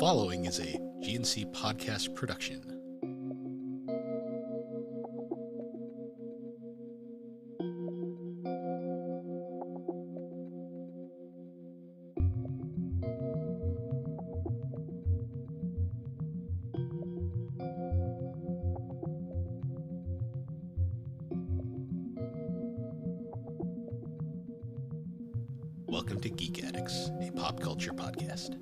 following is a GNC podcast production. Welcome to Geek Addicts, a pop culture podcast.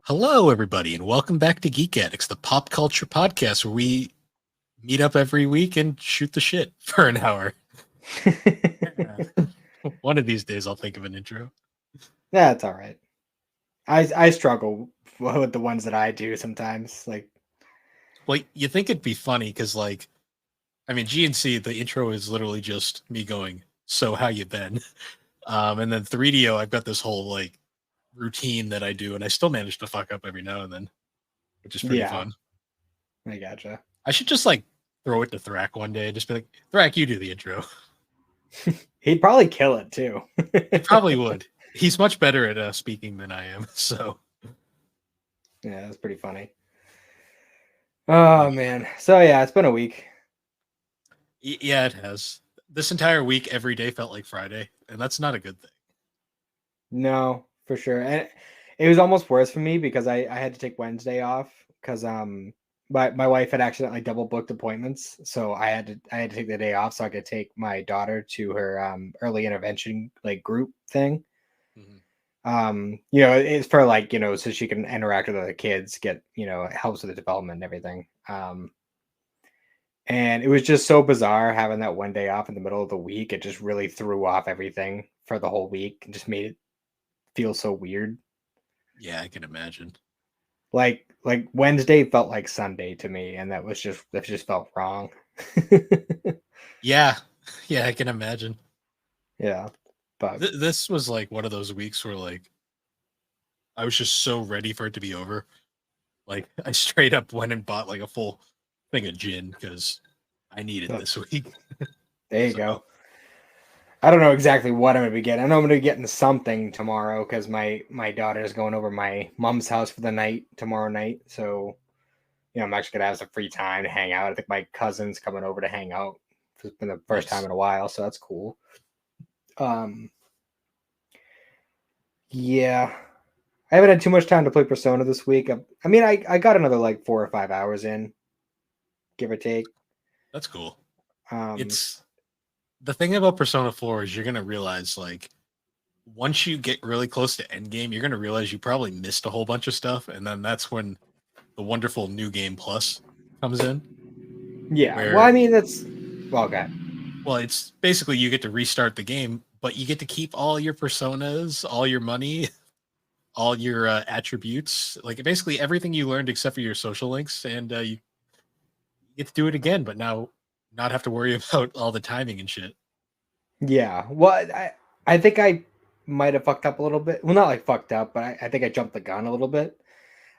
Hello, everybody, and welcome back to Geek Addicts, the pop culture podcast where we meet up every week and shoot the shit for an hour. One of these days, I'll think of an intro. That's all right. I struggle with the ones that I do sometimes. Well, you think it'd be funny because, GNC, the intro is literally just me going, "So how you been?" And then 3DO, I've got this whole routine that I do, and I still manage to fuck up every now and then, which is pretty fun. I gotcha. I should just throw it to Thrak one day and just be like, "Thrak, you do the intro." He'd probably kill it too. He probably would. He's much better at speaking than I am, so. Yeah, that's pretty funny. Oh, man. So, yeah, it's been a week. Yeah, it has. This entire week, every day felt like Friday, and that's not a good thing. No, for sure. And it was almost worse for me because I had to take Wednesday off because my wife had accidentally double booked appointments, so I had to take the day off so I could take my daughter to her early intervention group thing. Mm-hmm. It's for so she can interact with other kids, get it helps with the development and everything. And it was just so bizarre having that one day off in the middle of the week. It just really threw off everything for the whole week and just made it feel so weird. Yeah, I can imagine. Like Wednesday felt like Sunday to me, and that just felt wrong. Yeah, I can imagine. Yeah, but this was one of those weeks where I was just so ready for it to be over. I straight up went and bought a full thing of gin because I need it this week. There you go. I don't know exactly what I'm going to be getting. I know I'm going to be getting something tomorrow because my daughter is going over my mom's house for the night tomorrow night. So, I'm actually going to have some free time to hang out. I think my cousin's coming over to hang out. It's been the first time in a while, so that's cool. Yeah. I haven't had too much time to play Persona this week. I got another 4 or 5 hours in, give or take. That's cool. It's the thing about Persona 4 is you're going to realize once you get really close to endgame, you're going to realize you probably missed a whole bunch of stuff. And then that's when the wonderful New Game Plus comes in. Yeah. Okay. Well, it's basically you get to restart the game, but you get to keep all your personas, all your money, all your attributes, basically everything you learned except for your social links. And you get to do it again, but now not have to worry about all the timing and shit. Yeah. Well, I think I might have fucked up a little bit. Well, not fucked up, but I think I jumped the gun a little bit.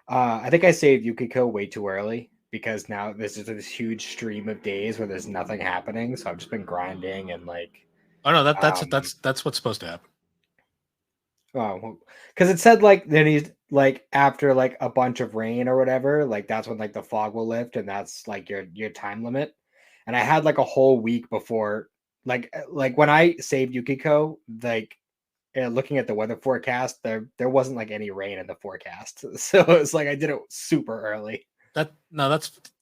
I think I saved Yukiko way too early because now this is this huge stream of days where there's nothing happening. So I've just been grinding and Oh no, that's what's supposed to happen. Oh, because it said then he's after a bunch of rain or whatever, that's when the fog will lift and that's your time limit. And I had a whole week before, when I saved Yukiko, looking at the weather forecast, there wasn't any rain in the forecast, so it's I did it super early.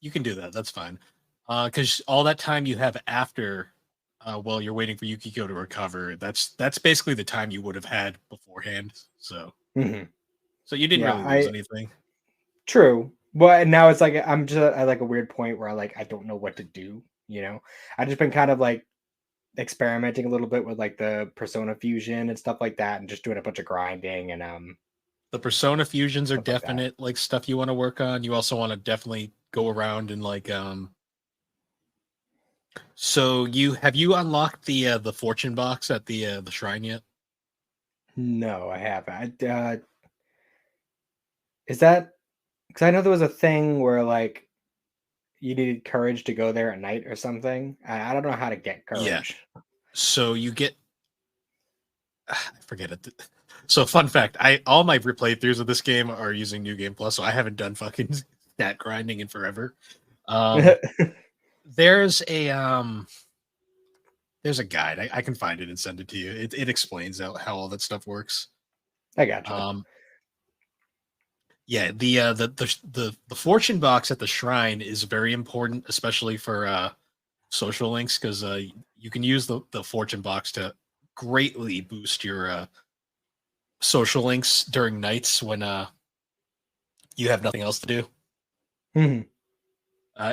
You can do that. That's fine, because all that time you have after, while you're waiting for Yukiko to recover, that's basically the time you would have had beforehand. So, so you didn't really lose anything. True, but now it's I'm just at a weird point where I don't know what to do. I've just been kind of experimenting a little bit with the Persona Fusion and stuff like that, and just doing a bunch of grinding and the Persona Fusions are definite stuff you want to work on. You also want to definitely go around and so have you unlocked the fortune box at the shrine yet? No, I haven't. Is that because I know there was a thing where you needed courage to go there at night or something? I don't know how to get courage. Yeah. So you get I forget it. So fun fact, I all my replaythroughs of this game are using New Game Plus, so I haven't done fucking stat grinding in forever. Um, there's a there's a guide. I can find it and send it to you. It explains how all that stuff works. I gotcha. Um, yeah, the fortune box at the shrine is very important, especially for social links, because you can use the fortune box to greatly boost your social links during nights when you have nothing else to do. Mhm.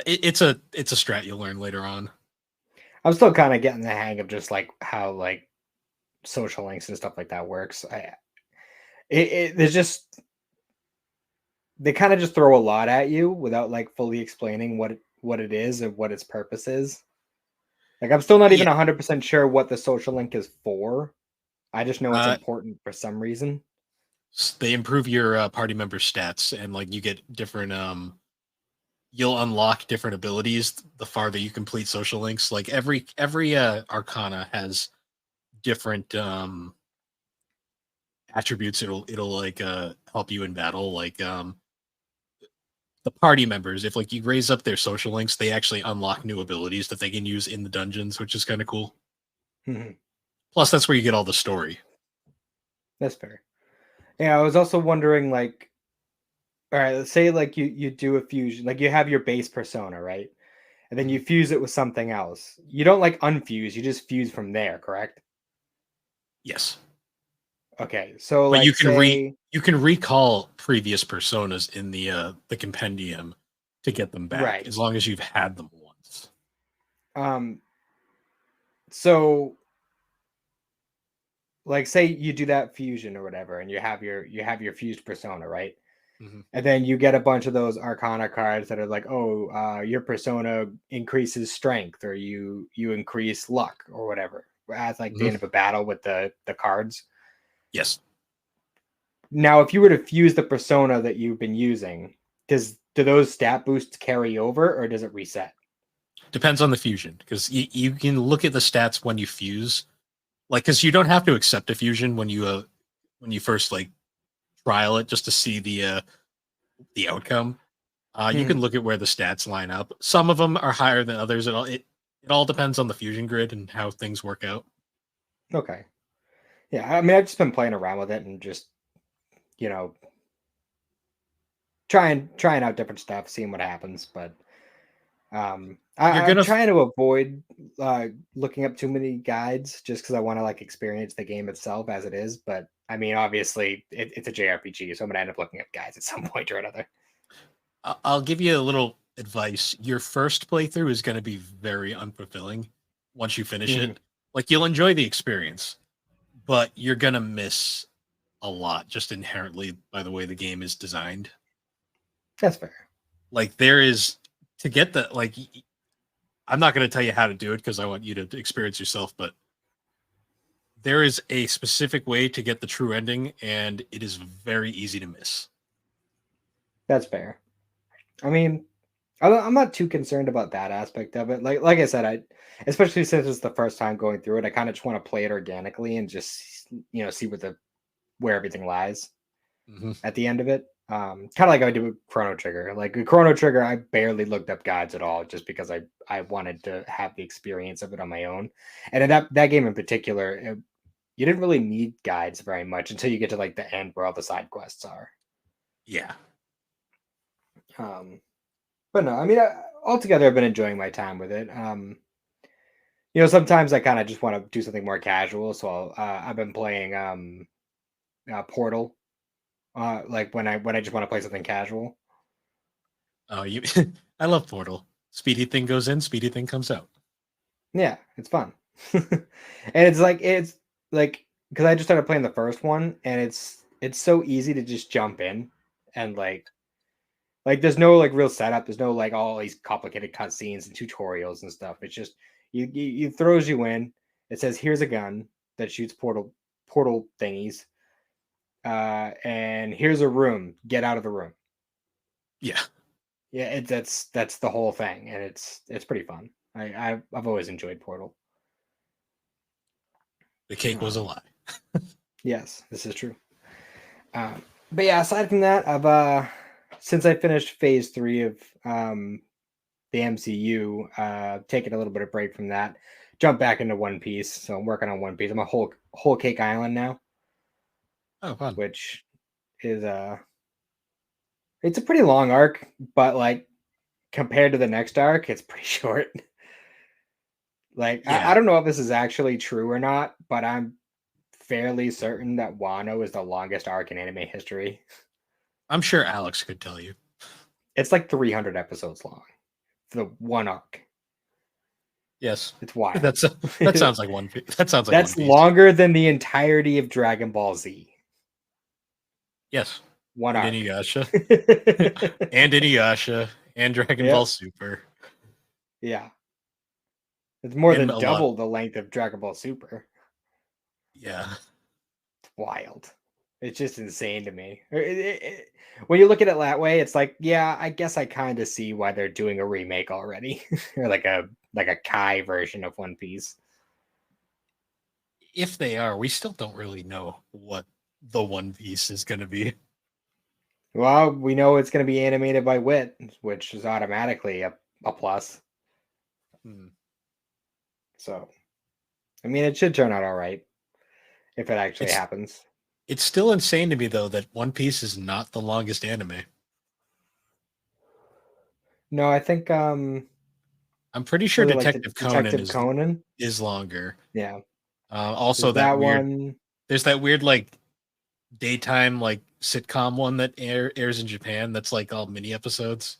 It's a strat you'll learn later on. I'm still kind of getting the hang of just like how like social links and stuff like that works. There's just they kind of just throw a lot at you without like fully explaining what it is and what its purpose is. Like I'm still not Yeah, even 100% sure what the social link is for. I just know it's uh, important for some reason. they improve your party member stats, and like you get different you'll unlock different abilities the farther you complete social links. Like every arcana has different attributes. It'll like help you in battle. Like the party members, if like you raise up their social links, they actually unlock new abilities that they can use in the dungeons, which is kind of cool. Mhm. Plus, that's where you get all the story. That's fair. Yeah, I was also wondering like all right, let's say like you do a fusion, like you have your base persona, right? And then you Mhm. fuse it with something else. You don't like unfuse, you just fuse from there, correct? Yes, Okay. So but like say you can recall previous personas in the compendium to get them back, right. as long as you've had them once. Um so like say you do that fusion or whatever and you have your fused persona, right? Mhm. And then you get a bunch of those arcana cards that are like, oh, your persona increases strength or you increase luck or whatever at like the Mhm. end of a battle with the cards. Yes, Now if you were to fuse the persona that you've been using, do those stat boosts carry over or does it reset? depends on the fusion, because you can look at the stats when you fuse, like because you don't have to accept a fusion when you first like trial it just to see the outcome. You can Mhm. look at where the stats line up. Some of them are higher than others. It all depends on the fusion grid and how things work out. Okay. Yeah, I mean I've just been playing around with it and just, you know, trying out different stuff, seeing what happens, but You're I'm gonna trying to avoid looking up too many guides just because I want to like experience the game itself as it is. But I mean, obviously, it's a JRPG, so I'm gonna end up looking up guides at some point or another. I'll give you a little advice. Your first playthrough is going to be very unfulfilling once you finish Mhm. it. Like you'll enjoy the experience, but you're going to miss a lot just inherently by the way the game is designed. That's fair. Like there is to get the like I'm not going to tell you how to do it because I want you to experience yourself, but there is a specific way to get the true ending and it is very easy to miss. That's fair. I mean, I'm not too concerned about that aspect of it. Like I said, I especially since it's the first time going through it, I kind of just want to play it organically and just see where everything lies Mhm. at the end of it. Kind of like I do with Chrono Trigger. Like with Chrono Trigger, I barely looked up guides at all, just because I wanted to have the experience of it on my own. And in that game in particular, you didn't really need guides very much until you get to like the end where all the side quests are. Yeah. Um, but no, I mean, altogether, I've been enjoying my time with it. Sometimes I kind of just want to do something more casual, so I've been playing Portal, like when I just want to play something casual. Oh, you I love Portal. Speedy thing goes in, speedy thing comes out. Yeah, it's fun. And it's like because I just started playing the first one and it's so easy to just jump in and like there's no like real setup, there's no like all these complicated cutscenes and tutorials and stuff. It's just you throws you in. It says here's a gun that shoots portal thingies. And here's a room. Get out of the room. Yeah. Yeah, that's the whole thing, and it's pretty fun. I've always enjoyed Portal. The cake was a Um, lie. Yes, this is true. But yeah, aside from that, I've since I finished phase 3 of the MCU, taking a little bit of break from that, jump back into One Piece. So I'm working on One Piece. I'm a whole Cake Island now, Oh, fun. which is it's a pretty long arc, but like compared to the next arc, it's pretty short. Like I Yeah, don't know if this is actually true or not, but I'm fairly certain that Wano is the longest arc in anime history. I'm sure Alex could tell you. It's like 300 episodes long for the one arc. Yes, It's wild. that's that sounds like One Piece. That sounds like One That's Piece. longer than the entirety of Dragon Ball Z. Yes, One and arc. Inuyasha, and Inuyasha, and Dragon Ball Yep. Super, Yeah. It's more and than a lot. double the length of Dragon Ball Super. Yeah, It's wild. It's just insane to me. When you look at it that way, it's like, yeah, I guess I kind of see why they're doing a remake already, or like a Kai version of One Piece. if they are, we still don't really know what the One Piece is going to be. Well, we know it's going to be animated by Wit, which is automatically a plus. Hmm. So, I mean, it should turn out all right if it actually It's happens. it's still insane to me though that One Piece is not the longest anime. No, I think I'm pretty sure was it like Detective Conan Detective Conan? is longer. Yeah, Also, there's that one. there's that weird like daytime like sitcom one that airs in Japan that's like all mini episodes.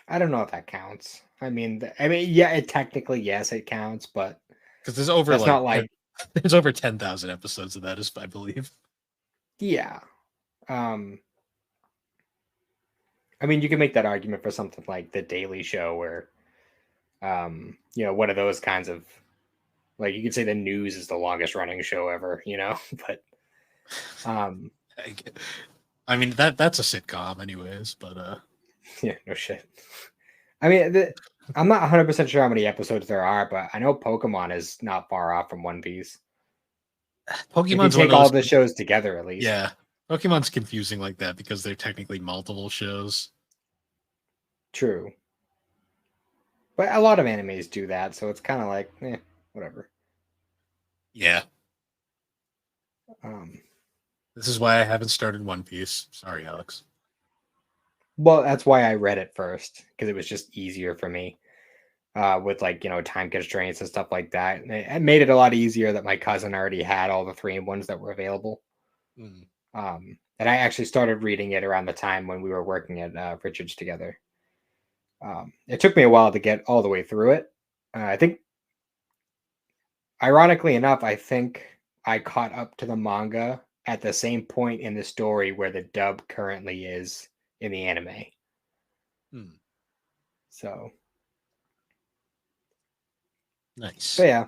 I don't know if that counts. I mean, yeah, it technically yes, it counts, but Because there's over that's like not like there's over 10,000 episodes of that, I believe. yeah. Um, I mean, you can make that argument for something like The Daily Show, where you know, one of those kinds of like you could say the news is the longest running show ever, you know, but um, I, I mean that's a sitcom, anyways. But yeah, no shit. I mean, I'm not 100% sure how many episodes there are, but I know Pokemon is not far off from One Piece. If you Pokemon's one of take all those. the shows together, at least. Yeah, Pokemon's confusing like that because they're technically multiple shows. True. But a lot of animes do that, so it's kind of like, whatever. Yeah, Um, this is why I haven't started One Piece. Sorry, Alex. well, that's why I read it first, because it was just easier for me with like, you know, time constraints and stuff like that. And it made it a lot easier that my cousin already had all the 3-in-1s that were available. Hmm. And I actually started reading it around the time when we were working at Richards together. It took me a while to get all the way through it. I think, ironically enough, I think I caught up to the manga at the same point in the story where the dub currently is in the anime. Hmm. So, but Nice. yeah,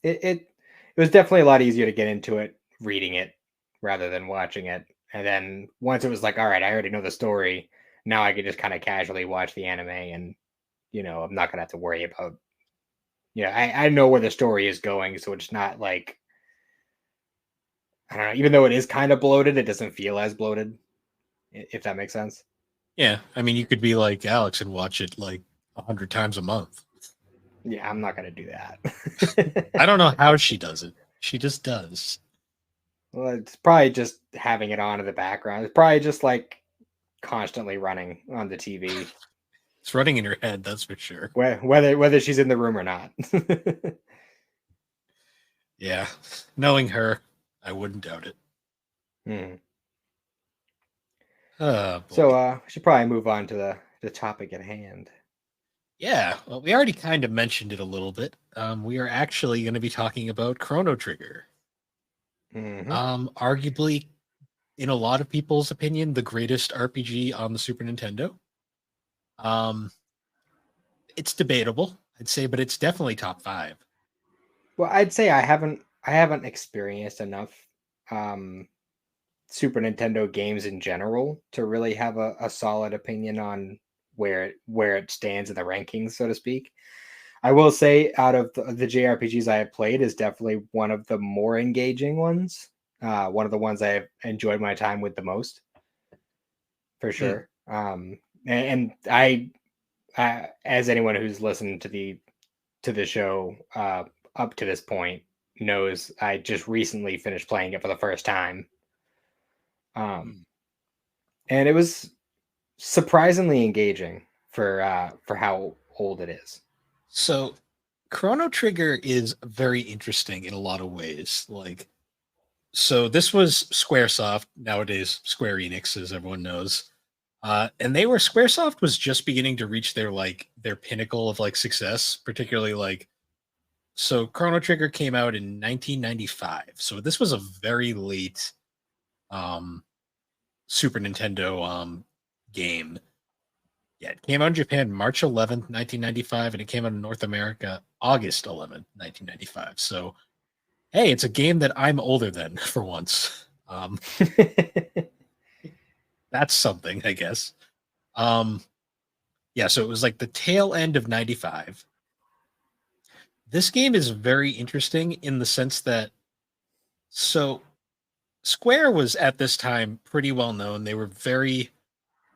it was definitely a lot easier to get into it reading it rather than watching it. And then once it was like, all right, I already know the story. Now I could just kind of casually watch the anime, and you know, I'm not gonna have to worry about. Yeah, I know where the story is going, so it's not like I don't know. Even though it is kind of bloated, it doesn't feel as bloated. If that makes sense. Yeah, I mean, you could be like Alex and watch it like 100 times a month. Yeah, I'm not gonna do I that. don't know how she does it. She just does. Well, it's probably just having it on in the background. It's probably just like constantly running on the TV, It's running in her head, that's for sure. whether she's in the room or not. Yeah, knowing her, I wouldn't doubt it. Hmm. Oh So boy. we should probably move on to the topic at hand. Yeah, well, we already kind of mentioned it a little bit. We are actually going to be talking about Chrono Trigger. Hmm. Arguably, in a lot of people's opinion, the greatest RPG on the Super Nintendo. Um, it's debatable, I'd say, but it's definitely top five. Well, I'd say I haven't experienced enough um, Super Nintendo games in general to really have a solid opinion on where it stands in the rankings, so to speak. I will say, out of the JRPGs I have played, is definitely one of the more engaging ones. one of the ones I've enjoyed my time with the most, for Hmm. sure. And I, as anyone who's listened to the show up to this point knows, I just recently finished playing it for the first time, um, Hmm. and it was surprisingly engaging for how old it is. So Chrono Trigger is very interesting in a lot of ways. Like, so this was Squaresoft, nowadays Square Enix, as everyone knows. And Squaresoft was just beginning to reach their pinnacle of like success, particularly like so Chrono Trigger came out in 1995. So this was a very late um Super Nintendo game. Yeah, it came out in Japan March 11th, 1995, and it came out in North America August 11th, 1995. So hey, it's a game that I'm older than for once. That's something, I guess. Um, yeah, so it was like the tail end of 95. This game is very interesting in the sense that so Square was at this time pretty well known. They were very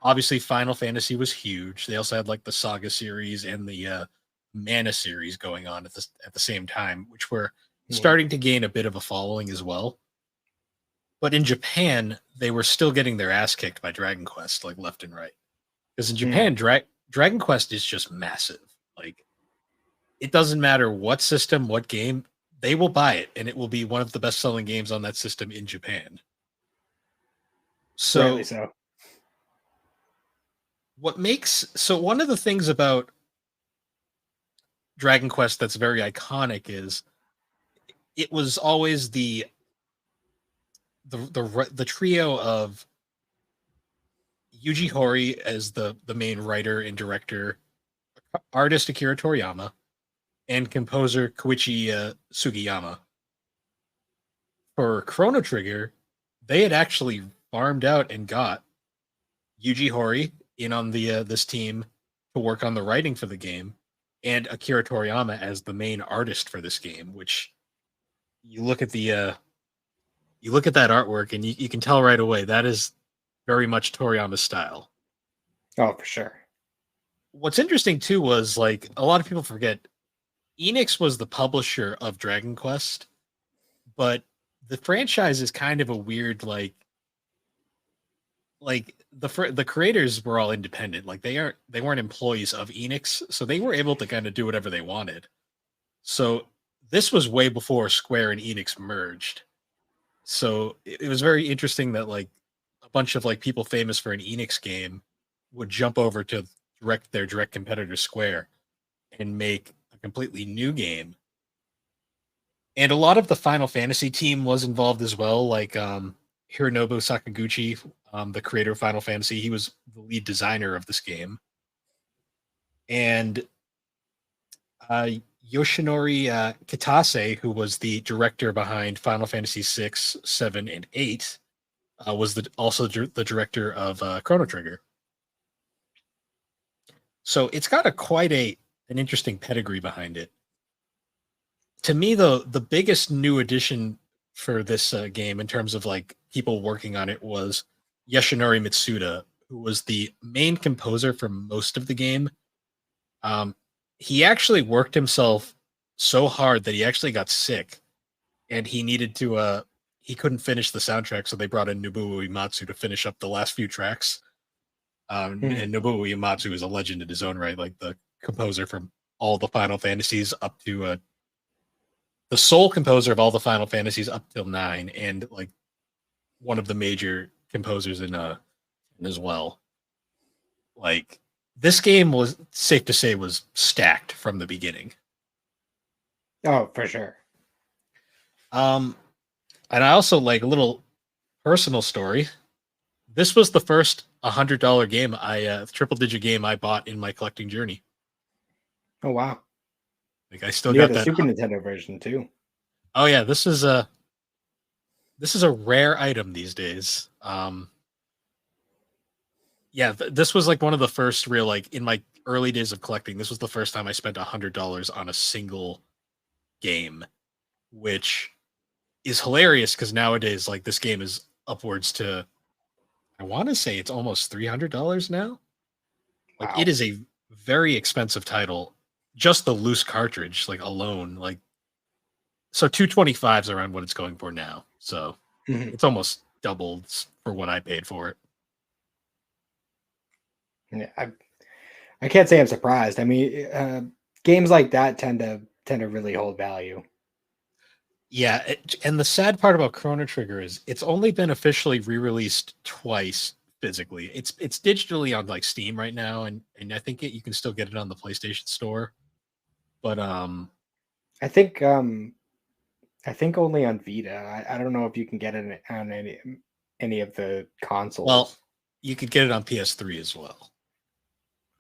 obviously Final Fantasy was huge. They also had like the Saga series and the Mana series going on at the same time, which were Mhm. starting to gain a bit of a following as well. But in Japan, they were still getting their ass kicked by Dragon Quest like left and right. Because in Mm. Japan, Dragon Quest is just massive. Like it doesn't matter what system, what game, they will buy it, and it will be one of the best selling games on that system in Japan. Rightly So so. one of the things about Dragon Quest that's very iconic is it was always the trio of Yuji Horii as the main writer and director, artist Akira Toriyama, and composer Koichi Sugiyama. For Chrono Trigger, they had actually farmed out and got Yuji Horii in on the this team to work on the writing for the game, and Akira Toriyama as the main artist for this game. Which you look at you look at that artwork and you can tell right away that is very much Toriyama's style. Oh, for sure. What's interesting too was like a lot of people forget Enix was the publisher of Dragon Quest, but the franchise is kind of a weird the creators were all independent. Like they weren't employees of Enix, so they were able to kind of do whatever they wanted. So this was way before Square and Enix merged. So it was very interesting that like a bunch of like people famous for an Enix game would jump over to their direct competitor Square and make a completely new game. And a lot of the Final Fantasy team was involved as well, like Hironobu Sakaguchi, the creator of Final Fantasy. He was the lead designer of this game. And uh, Yoshinori Kitase, who was the director behind Final Fantasy 6, 7, and 8, was the director of Chrono Trigger. So it's got a quite an interesting pedigree behind it. To me, though, the biggest new addition for this game in terms of like people working on it was Yoshinori Mitsuda, who was the main composer for most of the game. Um, he actually worked himself so hard that he actually got sick, and he couldn't finish the soundtrack, so they brought in Nobuo Uematsu to finish up the last few tracks. Mm. And Nobuo Uematsu is a legend in his own right, like the composer from all the Final Fantasies up to the sole composer of all the Final Fantasies up till 9, and like one of the major composers in as well. Like this game was safe to say was stacked from the beginning. Oh, for sure. Um, and I also like a little personal story. This was the first $100 game triple digit game I bought in my collecting journey. Oh, wow. Like I still You had got the that. Super Nintendo version too. Oh yeah, this is a rare item these days. Yeah, this was like one of the first real like in my early days of collecting. This was the first time I spent $100 on a single game, which is hilarious because nowadays, like, this game is upwards to, I want to say it's almost $300 now. Like, it Wow. is a very expensive title. Just the loose cartridge, like, alone, like, so 225 is around what it's going for now. So Mhm. it's almost doubled for what I paid for it. Yeah, I can't say I'm surprised. I mean, games like that tend to really hold value. Yeah, and the sad part about Chrono Trigger is it's only been officially re-released twice physically. It's digitally on like Steam right now, and I think you can still get it on the PlayStation Store. But I think um I think only on Vita. I don't know if you can get it on any of the well, consoles. you could get it on PS3 as well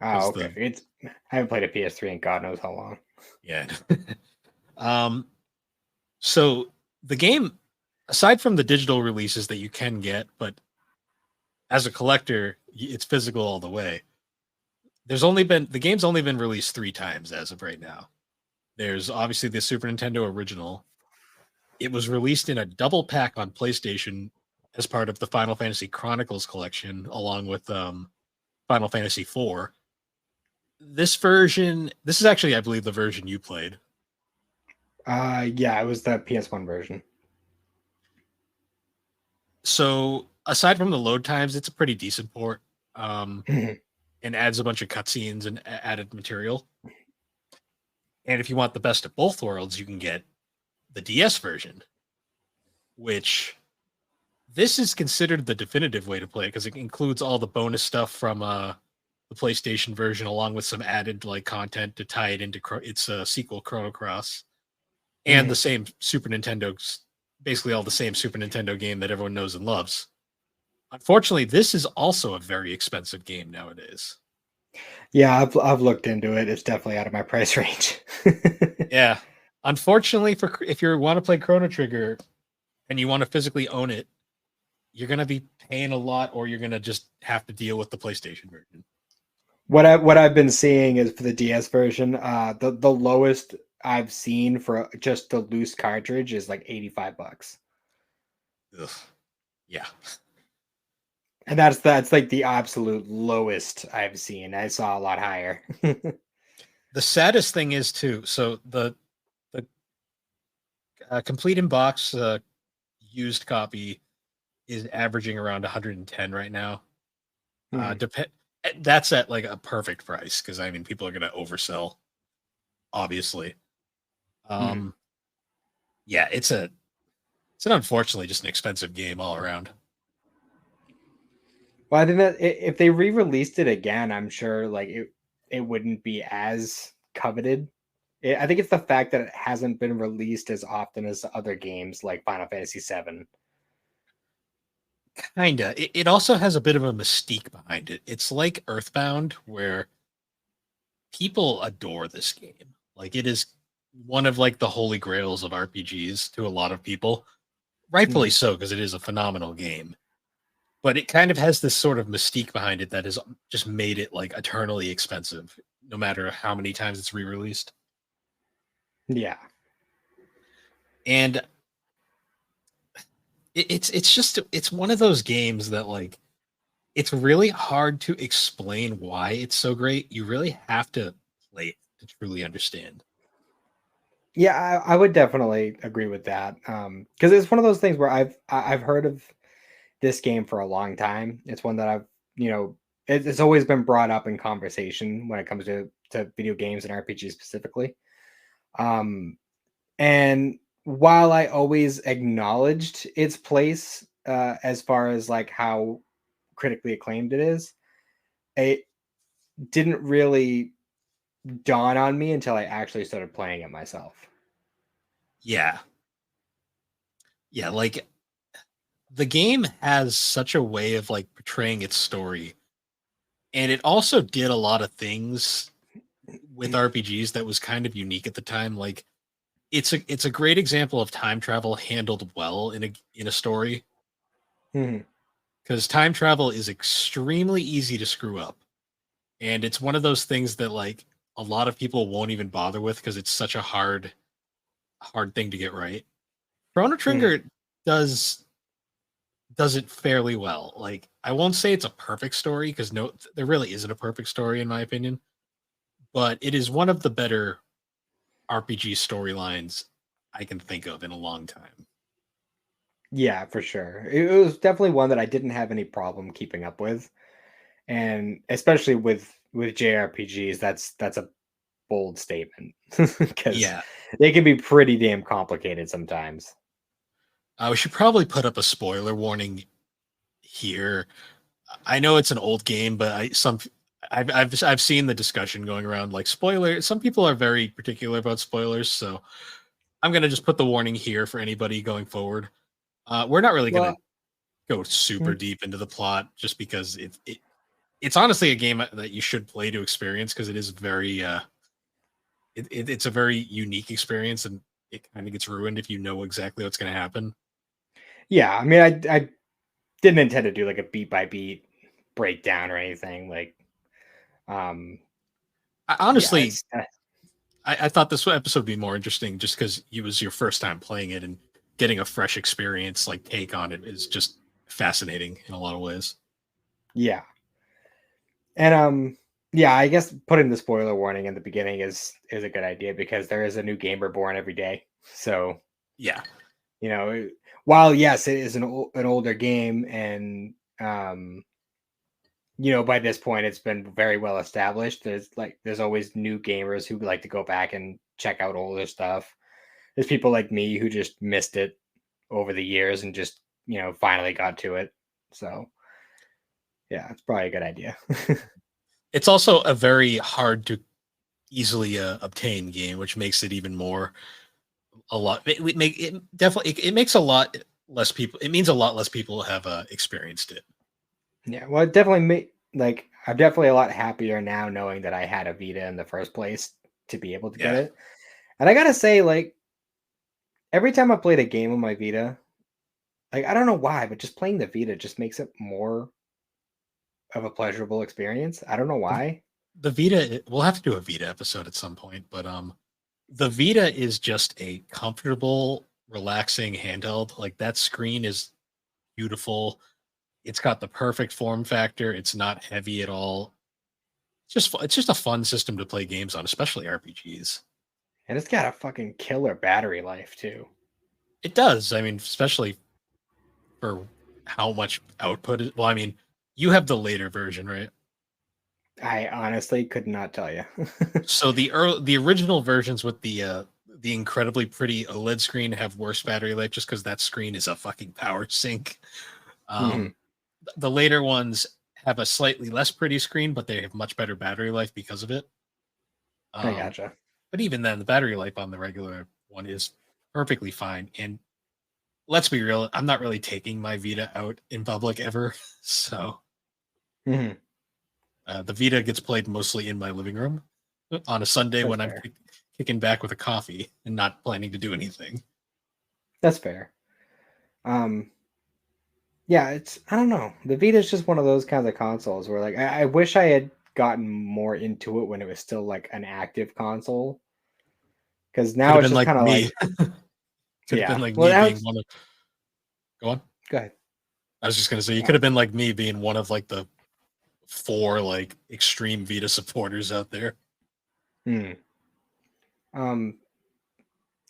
Oh, because okay. the I haven't played a PS3 in God knows how long. yeah. um, so the game, aside from the digital releases that you can get, but as a collector, it's physical all the way. The game's only been released 3 times as of right now. There's obviously the Super Nintendo original. It was released in a double pack on PlayStation as part of the Final Fantasy Chronicles collection, along with Final Fantasy IV. This is actually, I believe, the version you played. Yeah, it was the PS1 version. So, aside from the load times, it's a pretty decent port, um, and adds a bunch of cutscenes and added material. And if you want the best of both worlds, you can get the DS version, which this is considered the definitive way to play because it includes all the bonus stuff from the PlayStation version, along with some added like content to tie it into its sequel, Chrono Cross, and the Mhm. same Super Nintendo, basically all the same Super Nintendo game that everyone knows and loves. Unfortunately, this is also a very expensive game nowadays. Yeah, I've looked into it. It's definitely out of my price range. Yeah, unfortunately, for if you want to play Chrono Trigger and you want to physically own it, you're gonna be paying a lot, or you're gonna just have to deal with the PlayStation version. What I've been seeing is for the DS version, the lowest I've seen for just the loose cartridge is like $85. Ugh. Yeah. And that's like the absolute lowest I've seen. I saw a lot higher. The saddest thing is too. So the complete in box used copy is averaging around 110 right now. Mhm. Depend. That's at like a perfect price because I mean people are gonna oversell, obviously. Mhm. Um, yeah, it's an unfortunately just an expensive game all around. Well, I think that if they re-released it again, I'm sure like it wouldn't be as coveted. I think it's the fact that it hasn't been released as often as other games like Final Fantasy VII. Kinda. It also has a bit of a mystique behind it. It's like Earthbound, where people adore this game. Like it is one of like the holy grails of RPGs to a lot of people. Rightfully Mhm. so, because it is a phenomenal game. But it kind of has this sort of mystique behind it that has just made it like eternally expensive, no matter how many times it's re-released. Yeah. And it's just it's one of those games that like it's really hard to explain why it's so great. You really have to play it to truly understand. Yeah, I would definitely agree with that. Because it's one of those things where I've heard of this game for a long time. It's one that you know, it's always been brought up in conversation when it comes to video games and RPGs specifically. Um, and while I always acknowledged its place as far as like how critically acclaimed it is, it didn't really dawn on me until I actually started playing it myself. Yeah. Yeah, like the game has such a way of like portraying its story. And it also did a lot of things with RPGs that was kind of unique at the time. Like it's a great example of time travel handled well in a story Mhm. because time travel is extremely easy to screw up. And it's one of those things that like a lot of people won't even bother with because it's such a hard thing to get right. Chrono Mhm. Trigger does does it fairly well. Like I won't say it's a perfect story because no, there really isn't a perfect story in my opinion, but it is one of the better RPG storylines I can think of in a long time. Yeah, for sure. It was definitely one that I didn't have any problem keeping up with, and especially with JRPGs, that's a bold statement because Yeah, they can be pretty damn complicated sometimes. we should probably put up a spoiler warning here. I know it's an old game, but I've seen the discussion going around like spoiler. Some people are very particular about spoilers, so I'm gonna just put the warning here for anybody going forward. We're not really gonna Well, go super mm, deep into the plot just because it's honestly a game that you should play to experience because it is very it's a very unique experience and it kind of gets ruined if you know exactly what's going to happen. yeah, I mean, I didn't intend to do like a beat by beat breakdown or anything. Like, um, yeah, Honestly, it's I thought this episode would be more interesting just because it was your first time playing it and getting a fresh experience like take on it is just fascinating in a lot of ways. yeah, and yeah, I guess putting the spoiler warning in the beginning is a good idea because there is a new gamer born every day. So Yeah, you know, while yes, it is an older game, and by this point, it's been very well established. There's always new gamers who like to go back and check out older stuff. There's people like me who just missed it over the years and just finally got to it. So yeah, it's probably a good idea. it's also a very hard to easily obtain game, which makes it even more a lot. It definitely it makes a lot less people. It means a lot less people have experienced it. Yeah, well, it definitely made like I'm definitely a lot happier now knowing that I had a Vita in the first place to be able to get Yeah, it. And I gotta say, like every time I played a game on my Vita, like I don't know why, but just playing the Vita just makes it more of a pleasurable experience. I don't know the, why. the Vita. We'll have to do a Vita episode at some point, but the Vita is just a comfortable, relaxing handheld. Like that screen is beautiful. It's got the perfect form factor. It's not heavy at all. It's just a fun system to play games on, especially RPGs. And it's got a fucking killer battery life too. It does. I mean, especially for how much output is. Well, I mean, you have the later version, right? I honestly could not tell you. So the original versions with the incredibly pretty OLED screen have worse battery life just because that screen is a fucking power sink. Mhm. Um, the later ones have a slightly less pretty screen, but they have much better battery life because of it. I Um, gotcha. but even then, the battery life on the regular one is perfectly fine. And let's be real, I'm not really taking my Vita out in public ever, so Mhm. the Vita gets played mostly in my living room on a Sunday That's when I'm fair. kicking back with a coffee and not planning to do anything. That's fair. Um, yeah, it's I don't know. The Vita is just one of those kinds of consoles where like I wish I had gotten more into it when it was still like an active console because Could now have it's been just like kind of me. like Could have been yeah. like Well, me now being it's one of. Go on. go ahead. I was just gonna say you Yeah. could have been like me being one of like the four like extreme Vita supporters out there. Hmm. Because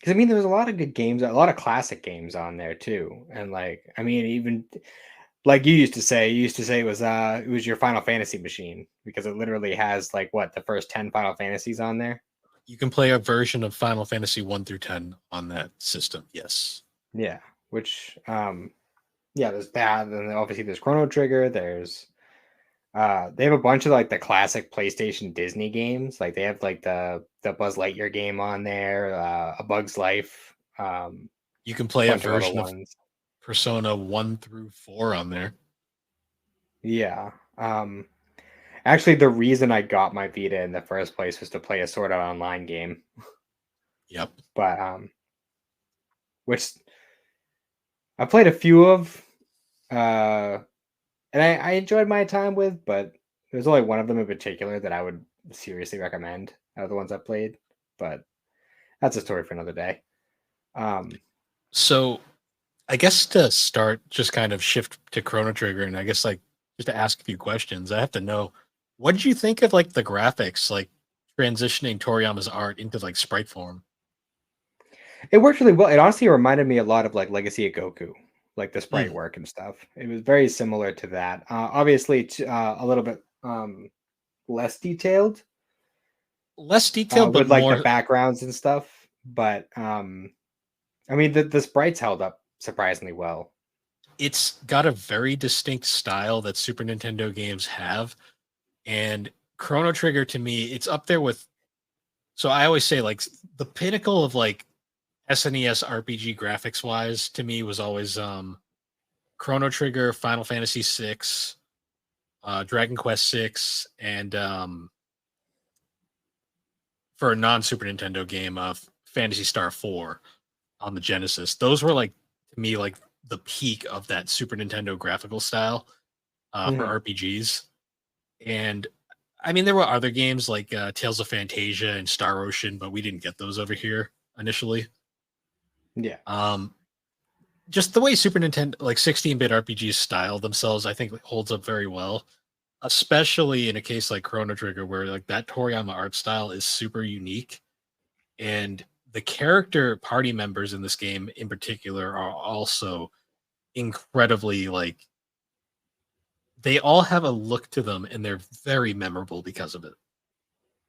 I mean, there was a lot of good games, a lot of classic games on there too, and like I mean, even like you used to say it was your Final Fantasy machine because it literally has like what the first 10 Final Fantasies on there. You can play a version of Final Fantasy 1 through 10 on that system. Yes. Yeah, which yeah, there's that, and then obviously there's Chrono Trigger. There's they have a bunch of like the classic PlayStation Disney games. Like they have like the Buzz Lightyear game on there, A Bug's Life, You can play a bunch of other version of ones. Persona 1 through 4 on there. Yeah. Actually, the reason I got my Vita in the first place was to play a Sword Art Online game, Yep. but which I played a few of, uh, and I enjoyed my time with, but there's only one of them in particular that I would seriously recommend out of the ones I played. But that's a story for another day. Um, So I guess to start, just kind of shift to Chrono Trigger, and I guess like just to ask a few questions, I have to know what did you think of like the graphics, like transitioning Toriyama's art into like sprite form? It worked really well. It honestly reminded me a lot of like Legacy of Goku, like the sprite Mm. work and stuff. It was very similar to that. Obviously, a little bit less detailed Less detailed, but with like the more. backgrounds and stuff. But I mean, the sprites held up surprisingly well. It's got a very distinct style that Super Nintendo games have, and Chrono Trigger to me, it's up there with. So I always say like the pinnacle of like SNES RPG graphics wise to me was always Chrono Trigger, Final Fantasy VI, Dragon Quest VI, and for a non Super Nintendo game of Fantasy Star 4 on the Genesis. Those were like to me like the peak of that Super Nintendo graphical style for Mhm. RPGs. And I mean, there were other games like Tales of Fantasia and Star Ocean, but we didn't get those over here initially. Yeah. Um, just the way Super Nintendo, like 16-bit RPGs style themselves, I think holds up very well, especially in a case like Chrono Trigger, where like that Toriyama art style is super unique. And the character party members in this game in particular are also incredibly like they all have a look to them and they're very memorable because of it.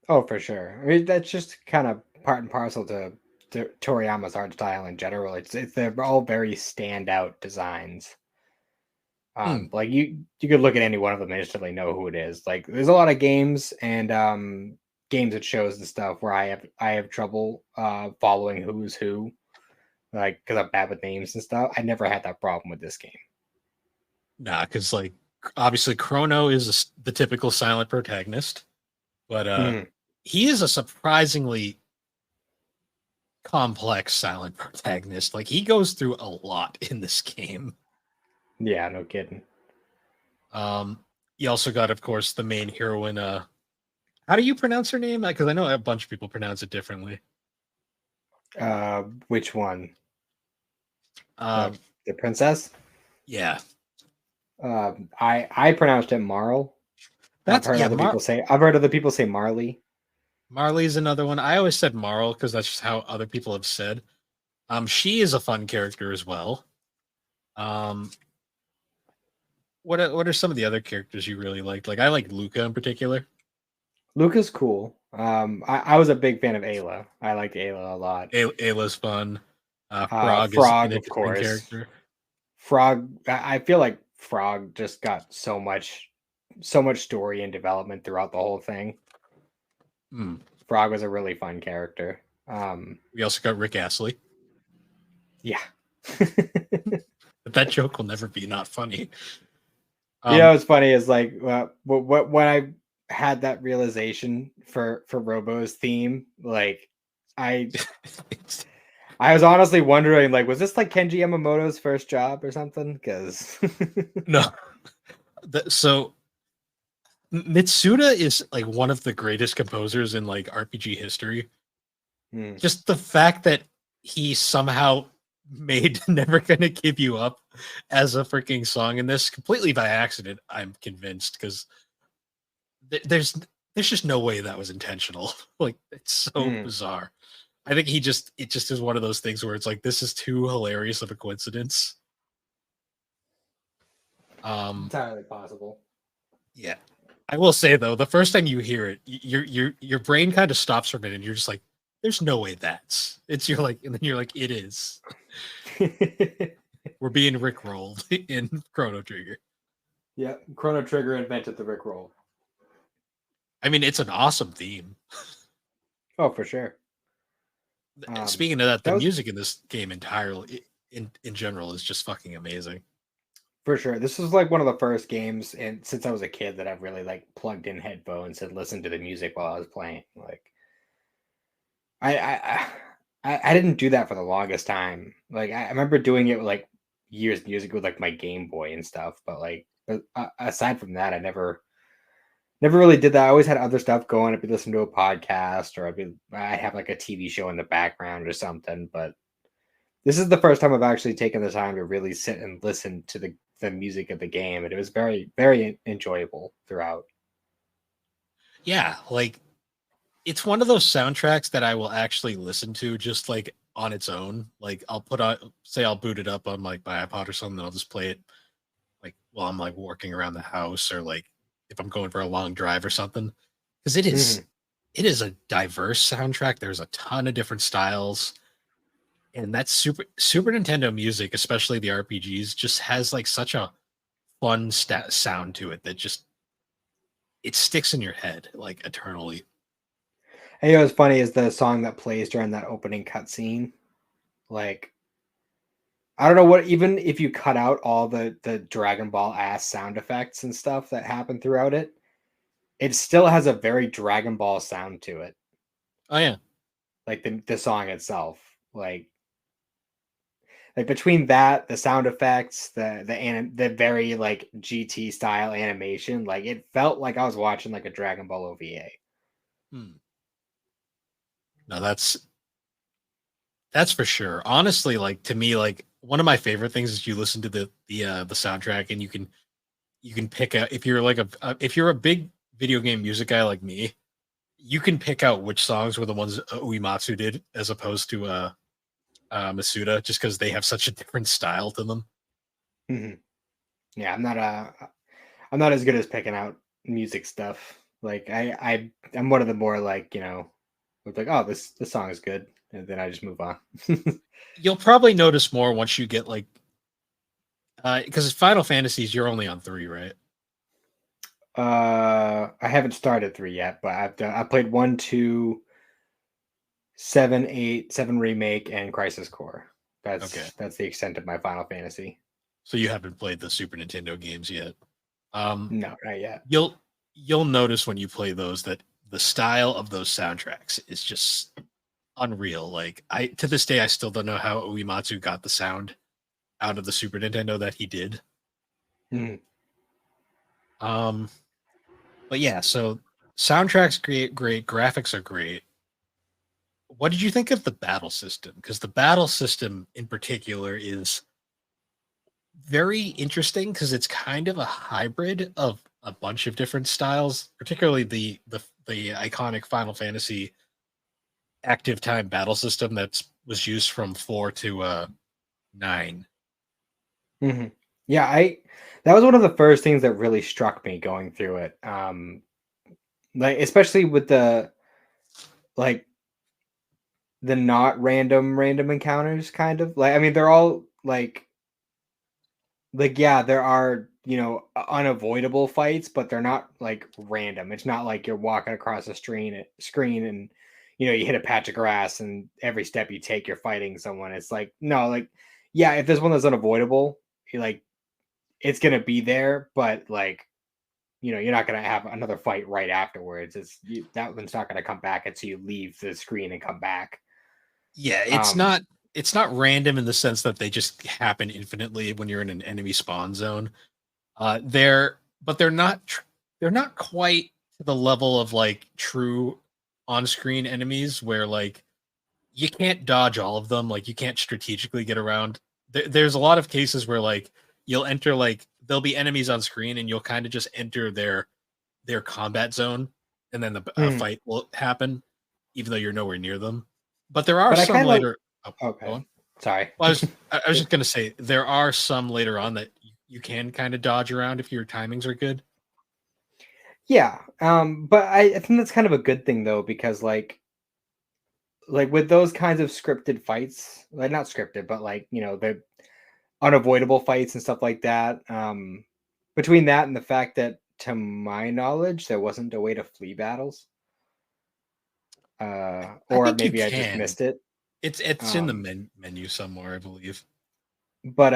Oh, for sure. I mean, that's just kind of part and parcel to Toriyama's art style in general. It's they're all very standout designs. Hmm. Like you could look at any one of them and instantly know who it is. Like there's a lot of games and games and shows and stuff where I have trouble following who's who, like because I'm bad with names and stuff. I never had that problem with this game. Nah, because like obviously Chrono is the typical silent protagonist, but Mhm. he is a surprisingly complex silent protagonist. Like he goes through a lot in this game. Yeah, no kidding. Um, you also got, of course, the main heroine. How do you pronounce her name? Because I know a bunch of people pronounce it differently. Which one? Um, The princess? yeah, I pronounced it Marl. that's yeah. I've heard other people say Marley. Marley's another one. I always said Marl because that's just how other people have said. She is a fun character as well. Um, what are some of the other characters you really liked? Like I like Luca in particular. Luca's cool. I was a big fan of Ayla. I liked Ayla a lot. Ayla's fun. Frog is an Frog, of interesting course. character. Frog. I feel like Frog just got so much story and development throughout the whole thing. Hmm. Frog was a really fun character. We also got Rick Astley. Yeah. But that joke will never be not funny. What's funny is like when I had that realization for Robo's theme, like I I was honestly wondering, like, was this like Kenji Yamamoto's first job or something? Because no. So Mitsuda is like one of the greatest composers in like RPG history. Hmm. Just the fact that he somehow made Never Gonna Give You Up as a freaking song in this completely by accident, I'm convinced, because there's just no way that was intentional. Like it's so Hmm. bizarre. I think it just is one of those things where it's like this is too hilarious of a coincidence. Um Entirely possible. yeah. I will say though, the first time you hear it, your brain kind of stops for a minute and you're just like, there's no way that's it's you're like, and then you're like, it is. We're being rickrolled in Chrono Trigger. Yeah, Chrono Trigger invented the Rickroll. I mean, it's an awesome theme. Oh, for sure. Speaking of that, the That was music in this game entirely in general is just fucking amazing. for sure. This was like one of the first games, and since I was a kid, that I've really like plugged in headphones and listened to the music while I was playing. Like, I I I didn't do that for the longest time. Like, I remember doing it with like years music with like my Game Boy and stuff. But aside from that, I never really did that. I always had other stuff going. I'd be listening to a podcast, or I'd have like a TV show in the background or something. But This is the first time I've actually taken the time to really sit and listen to the music of the game, and it was very, very enjoyable throughout. Yeah, like it's one of those soundtracks that I will actually listen to just like on its own. Like I'll put on, say I'll boot it up on like my iPod or something, and I'll just play it like while I'm like walking around the house or like if I'm going for a long drive or something. Because Mhm. it is a diverse soundtrack. There's a ton of different styles. And that Super Nintendo music, especially the RPGs, just has like such a fun sound to it that just it sticks in your head like eternally. And you know what's funny is the song that plays during that opening cutscene. Like, I don't know what, even if you cut out all the Dragon Ball ass sound effects and stuff that happen throughout it, it still has a very Dragon Ball sound to it. Oh yeah. Like the song itself. Like between that, the sound effects, the very like GT style animation, like it felt like I was watching like a Dragon Ball OVA. Hmm. No, that's for sure. Honestly, like to me, like one of my favorite things is you listen to the soundtrack and you can pick out if you're like if you're a big video game music guy like me, you can pick out which songs were the ones Uematsu did as opposed to Masuda, just because they have such a different style to them. Mhm. Yeah, I'm not as good as picking out music stuff. Like I'm one of the more like, like, oh, this song is good, and then I just move on. You'll probably notice more once you get like because Final Fantasies you're only on 3, right? I haven't started 3 yet, but I played 1, 2, 7, 8, 7 remake, and Crisis Core. Okay. That's the extent of my Final Fantasy. So you haven't played the Super Nintendo games yet. Um, No, not yet. you'll notice when you play those that the style of those soundtracks is just unreal. Like I to this day I still don't know how Uematsu got the sound out of the Super Nintendo that he did. Mhm. Um, but yeah, so soundtracks great, graphics are great. What did you think of the battle system? Because the battle system in particular is very interesting because it's kind of a hybrid of a bunch of different styles, particularly the iconic Final Fantasy active time battle system that was used from 4 to 9. Mhm. Yeah, I that was one of the first things that really struck me going through it. Like especially with like the not random encounters kind of. Like I mean they're all like yeah, there are, unavoidable fights, but they're not like random. It's not like you're walking across a screen and you hit a patch of grass and every step you take you're fighting someone. It's like no, like yeah, if there's one that's unavoidable, like it's gonna be there, but like you're not gonna have another fight right afterwards. That one's not gonna come back until you leave the screen and come back. Yeah, Um, it's not random in the sense that they just happen infinitely when you're in an enemy spawn zone. They're not quite to the level of like true on-screen enemies where like you can't dodge all of them, like you can't strategically get around. There's a lot of cases where like you'll enter like there'll be enemies on screen and you'll kind of just enter their combat zone and then the mhm. fight will happen even though you're nowhere near them. But there are But I some kind of later. Oh, go okay. on. Sorry. Well, I was just gonna say there are some later on that you can kind of dodge around if your timings are good. Yeah, but I think that's kind of a good thing though because like with those kinds of scripted fights, like not scripted, but like the unavoidable fights and stuff like that. Between that and the fact that, to my knowledge, there wasn't a way to flee battles, I or think you maybe I just can. missed it. It's in the Um, menu somewhere, I believe. but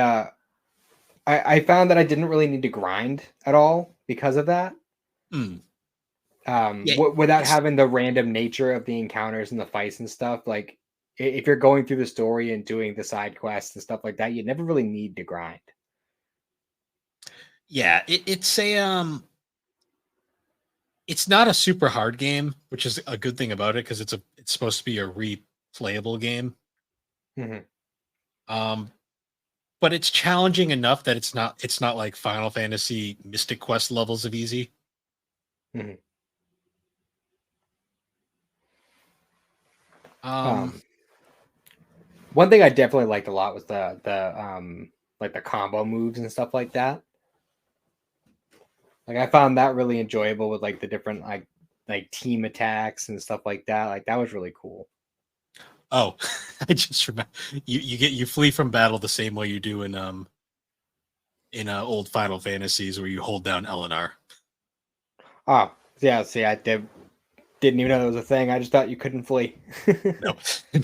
I found that I didn't really need to grind at all because of that. Hmm. Yeah, Without it's having the random nature of the encounters and the fights and stuff, like if you're going through the story and doing the side quests and stuff like that, you never really need to grind. yeah, it's not a super hard game, which is a good thing about it because it's supposed to be a replayable game. Mhm. Um, but it's challenging enough that it's not like Final Fantasy Mystic Quest levels of easy. Mhm. Um, Um, one thing I definitely liked a lot was like the combo moves and stuff like that. Like I found that really enjoyable with like the different like team attacks and stuff like that. Like that was really cool. oh, I just remember you flee from battle the same way you do in old Final Fantasies where you hold down Eleanor. Oh, yeah, see, didn't even know that was a thing. I just thought you couldn't flee. No,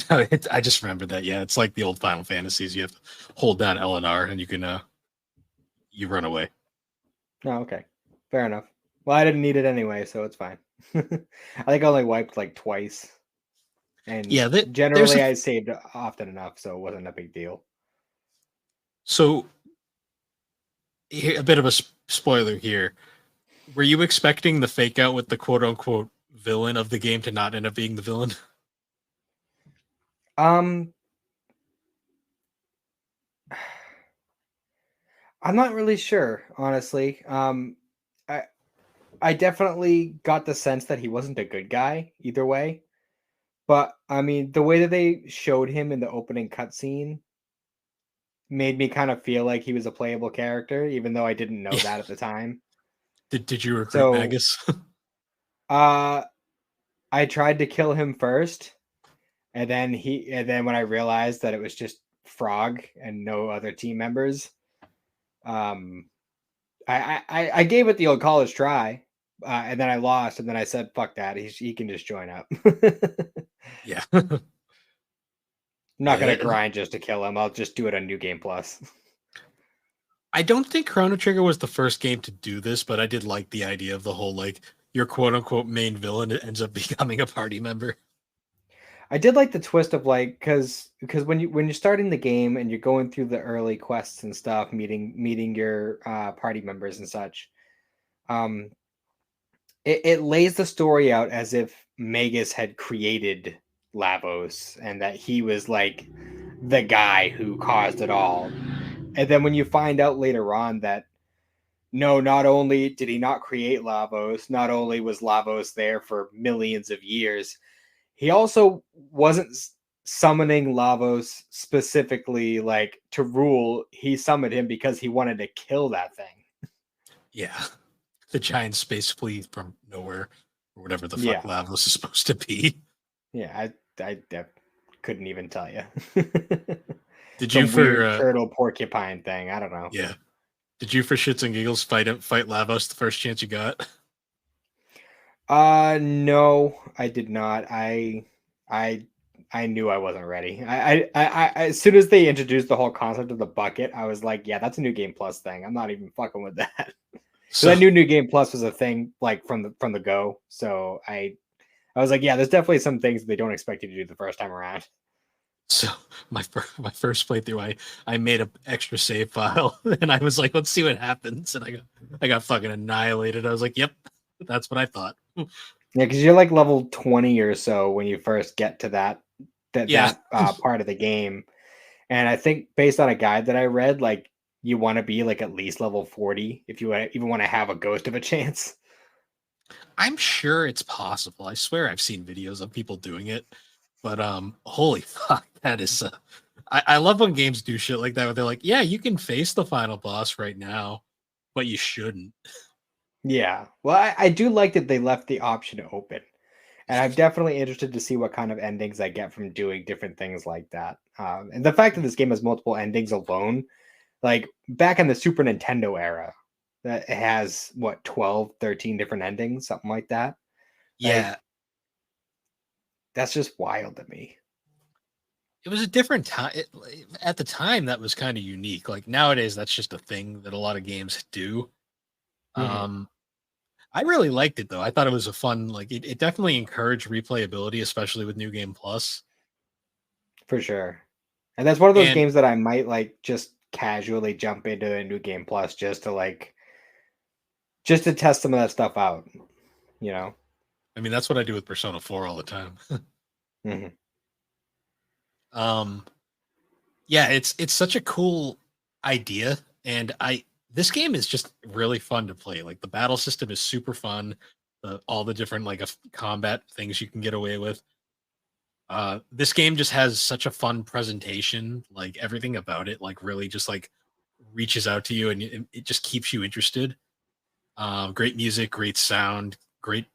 no, I just remember that. Yeah, it's like the old Final Fantasies. You have to hold down Eleanor and you can you run away. Oh, okay. Fair enough. Well, I didn't need it anyway, so it's fine. I think I only wiped like twice. And Yeah, there's generally I saved often enough, so it wasn't a big deal. so a bit of a spoiler here. Were you expecting the fake out with the quote unquote villain of the game to not end up being the villain? Um, I'm not really sure, honestly. I I definitely got the sense that he wasn't a good guy either way. But I mean, the way that they showed him in the opening cutscene made me kind of feel like he was a playable character, even though I didn't know Yeah. that at the time. Did you recruit So, Magus? uh, I tried to kill him first, and then when I realized that it was just Frog and no other team members, um, I gave it the old college try, and then I lost, and then I said, "Fuck that, he can just join up." Yeah. I'm not gonna Yeah. grind just to kill him. I'll just do it on New Game Plus. I don't think Chrono Trigger was the first game to do this, but I did like the idea of the whole like your quote unquote main villain ends up becoming a party member. I did like the twist of like because when you're starting the game and you're going through the early quests and stuff, meeting your party members and such, um, it lays the story out as if Magus had created Lavos and that he was like the guy who caused it all. And then when you find out later on that no, not only did he not create Lavos, not only was Lavos there for millions of years, he also wasn't summoning Lavos specifically like to rule. He summoned him because he wanted to kill that thing. Yeah. The giant space flea from nowhere, or whatever the fuck Yeah, Lavos is supposed to be. yeah. I couldn't even tell you. Did you Some for weird turtle porcupine thing. I don't know. yeah. Did you for shits and giggles fight Lavos the first chance you got? No, I did not. I I knew I wasn't ready. As soon as they introduced the whole concept of the bucket, I was like, yeah, that's a new game plus thing. I'm not even fucking with that. Because So I knew New Game Plus was a thing like from the go. So I was like, yeah, there's definitely some things they don't expect you to do the first time around. so my first playthrough, I made a extra save file and I was like, let's see what happens, and I got fucking annihilated. I was like, yep, that's what I thought. Yeah, because you're like level 20 or so when you first get to Yeah, part of the game. And I think based on a guide that I read, like you want to be like at least level 40 if you even want to have a ghost of a chance. I'm sure it's possible. I swear I've seen videos of people doing it, but holy fuck, that is. I love when games do shit like that where they're like, yeah, you can face the final boss right now, but you shouldn't. Yeah. Well, I do like that they left the option open. And I'm definitely interested to see what kind of endings I get from doing different things like that. And the fact that this game has multiple endings alone, like back in the Super Nintendo era, that it has what 12, 13 different endings, something like that. Like Yeah, that's just wild to me. it was a different time. At the time, that was kind of unique. Like nowadays, that's just a thing that a lot of games do. Hmm. Um, I really liked it though. I thought it was a fun, like it definitely encouraged replayability, especially with New Game Plus. For sure. And that's one of those And games that I might like just casually jump into a new game plus just to test some of that stuff out, you know. I mean, that's what I do with Persona 4 all the time. Hmm. um, Yeah, it's such a cool idea, and I this game is just really fun to play. Like the battle system is super fun. All the different like combat things you can get away with. This game just has such a fun presentation. Like everything about it, like really just like reaches out to you, and it just keeps you interested. Great music, great sound, great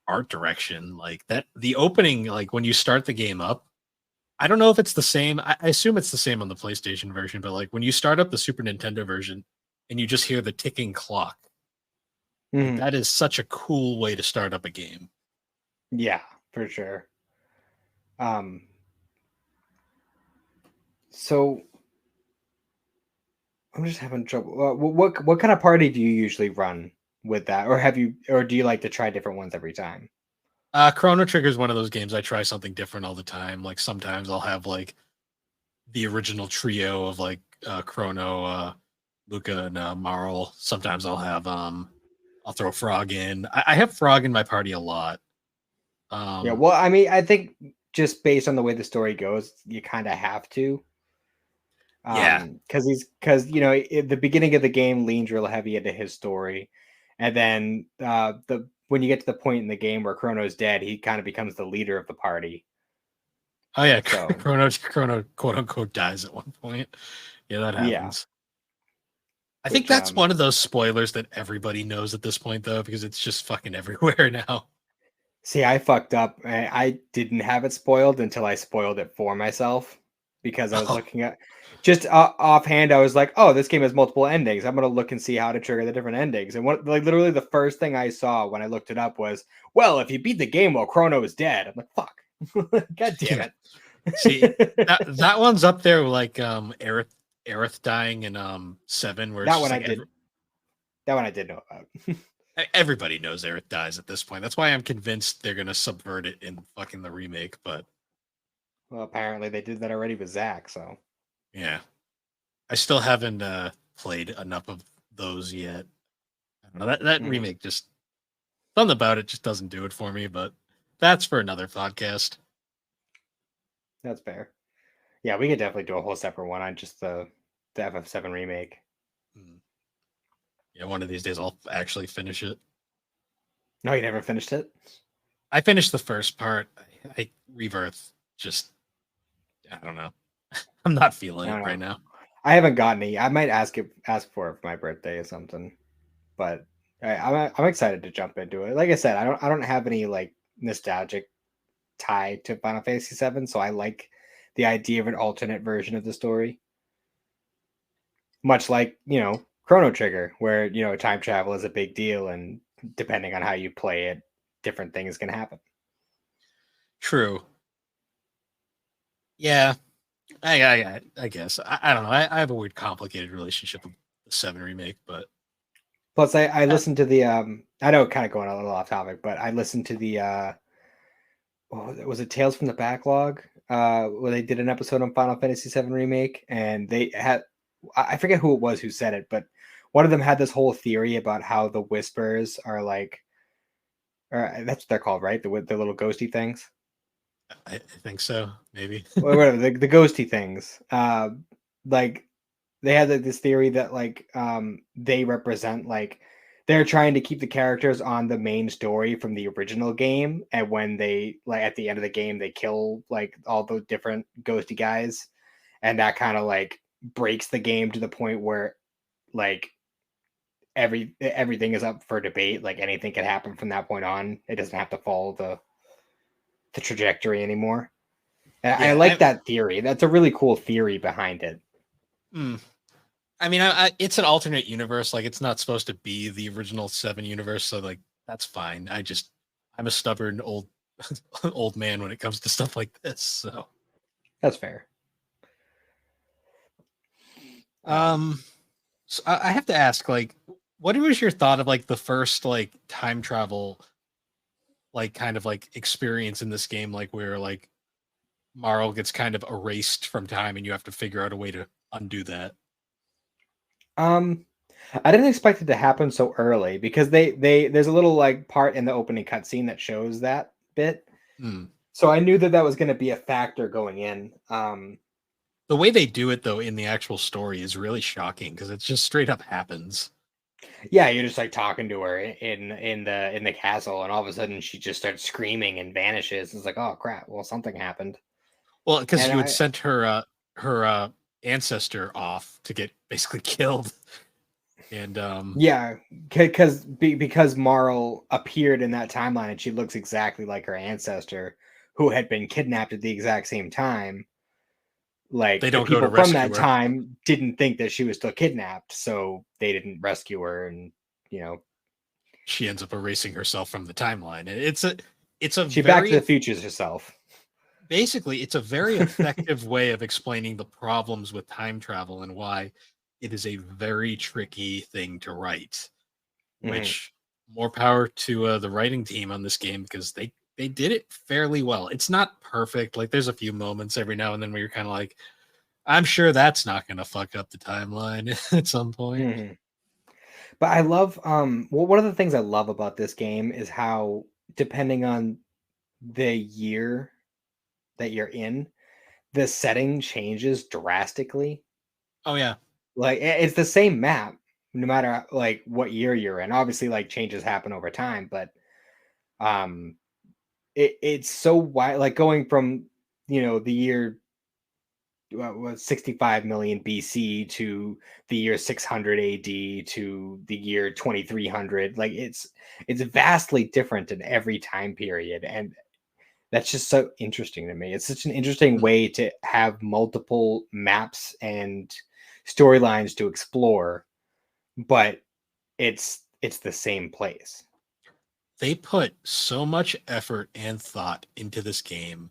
art direction. Like that, the opening, like when you start the game up, I don't know if it's the same. I assume it's the same on the PlayStation version, but like when you start up the Super Nintendo version and you just hear the ticking clock, like Mhm. that is such a cool way to start up a game. Yeah, for sure. Um, so I'm just having trouble. What kind of party do you usually run with that, or do you like to try different ones every time? Chrono Trigger is one of those games I try something different all the time. Like sometimes I'll have like the original trio of like Chrono, Luca, and Marl. Sometimes I'll throw Frog in. I have Frog in my party a lot. Yeah, Um, well, I mean, I think just based on the way the story goes, you kind of have to. yeah. Because the beginning of the game leans real heavy into his story, and then the when you get to the point in the game where Chrono's dead, he kind of becomes the leader of the party. Oh yeah, So Chrono quote unquote dies at one point. Yeah, that yeah, happens. I think which that's one of those spoilers that everybody knows at this point though, because it's just fucking everywhere now. see, I fucked up. I didn't have it spoiled until I spoiled it for myself because I was Oh, looking at just offhand. I was like, "Oh, this game has multiple endings. I'm gonna look and see how to trigger the different endings." And what, like, literally, the first thing I saw when I looked it up was, "Well, if you beat the game while Chrono is dead," I'm like, "Fuck, god damn yeah. See, it." that one's up there with like Aerith dying in 7, where it's that just one I like did. That one I did know about. everybody knows Aerith dies at this point. That's why I'm convinced they're gonna subvert it in fucking the remake. But Well, apparently they did that already with Zack. So yeah, I still haven't played enough of those yet. I don't know, that mhm, remake just something about it just doesn't do it for me. But that's for another podcast. that's fair. Yeah, we could definitely do a whole separate one on just the FF7 remake. Hmm. Yeah, one of these days I'll actually finish it. No, you never finished it. I finished the first part. I Rebirth just I don't know. I'm not I feeling it don't right know. now. I haven't gotten any. I might ask for it for my birthday or something. But I'm excited to jump into it. Like I said, I don't have any like nostalgic tie to Final Fantasy VII, so I like the idea of an alternate version of the story. Much like Chrono Trigger, where time travel is a big deal, and depending on how you play it, different things can happen. True. Yeah, I guess I don't know. I have a weird, complicated relationship with the 7 remake, but Plus, I uh, listened to the I know kind of going a little off topic, but I listened to the was it Tales from the Backlog? Where they did an episode on Final Fantasy VII Remake, and they had I forget who it was who said it, but one of them had this whole theory about how the whispers are like, or that's what they're called, right? The little ghosty things, I think so. Maybe. or whatever the ghosty things. Like they had like, this theory that like they represent like they're trying to keep the characters on the main story from the original game, and when they like at the end of the game they kill like all the different ghosty guys, and that kind of like breaks the game to the point where like everything is up for debate, like anything can happen from that point on. It doesn't have to follow the trajectory anymore. And I Yeah, like that theory. That's a really cool theory behind it. mm, I mean, it's an alternate universe. Like, it's not supposed to be the original 7 universe, so like that's fine. I'm a stubborn old man when it comes to stuff like this. So, That's fair. um um, so I have to ask, like, what was your thought of like the first like time travel, like kind of like experience in this game, like where like Marl gets kind of erased from time, and you have to figure out a way to undo that. Um, I didn't expect it to happen so early because they there's a little like part in the opening cutscene that shows that bit. Hmm. So I knew that that was going to be a factor going in. The way they do it though in the actual story is really shocking because it just straight up happens. Yeah, you're just like talking to her in the castle, and all of a sudden she just starts screaming and vanishes. It's like, oh crap! Well, something happened. Well, because And you had I, sent her ancestor off to get basically killed, and yeah, because Marl appeared in that timeline, and she looks exactly like her ancestor, who had been kidnapped at the exact same time. they Like the don't go to people from rescue that her. time didn't think that she was still kidnapped, so they didn't rescue her, and you know, She ends up erasing herself from the timeline. It's a she Back to very the Futures herself. basically it's a very effective way of explaining the problems with time travel and why it is a very tricky thing to write. Mhm. Which more power to the writing team on this game because they did it fairly well. It's not perfect. Like there's a few moments every now and then where you're kind of like, I'm sure that's not going to fuck up the timeline at some point. Mhm. But I love well, one of the things I love about this game is how depending on the year that you're in, the setting changes drastically. Oh yeah, Like it's the same map no matter like what year you're in. Obviously like changes happen over time, but um it's so wide, like going from the year what was 65 million BC to the year 600 AD to the year 2300. Like it's vastly different in every time period, and that's just so interesting to me. It's such an interesting mm, way to have multiple maps and storylines to explore, but it's the same place. they put so much effort and thought into this game,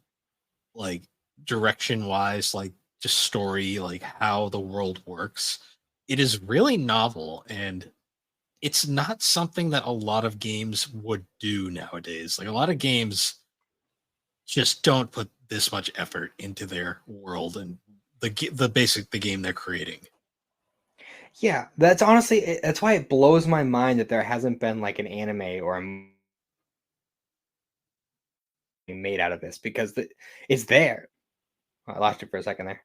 like direction wise, like just story, like how the world works. It is really novel and it's not something that a lot of games would do nowadays. Like a lot of games just don't put this much effort into their world and the game they're creating. Yeah, that's honestly that's why it blows my mind that there hasn't been like an anime or a made out of this, because it's there. I lost you for a second there.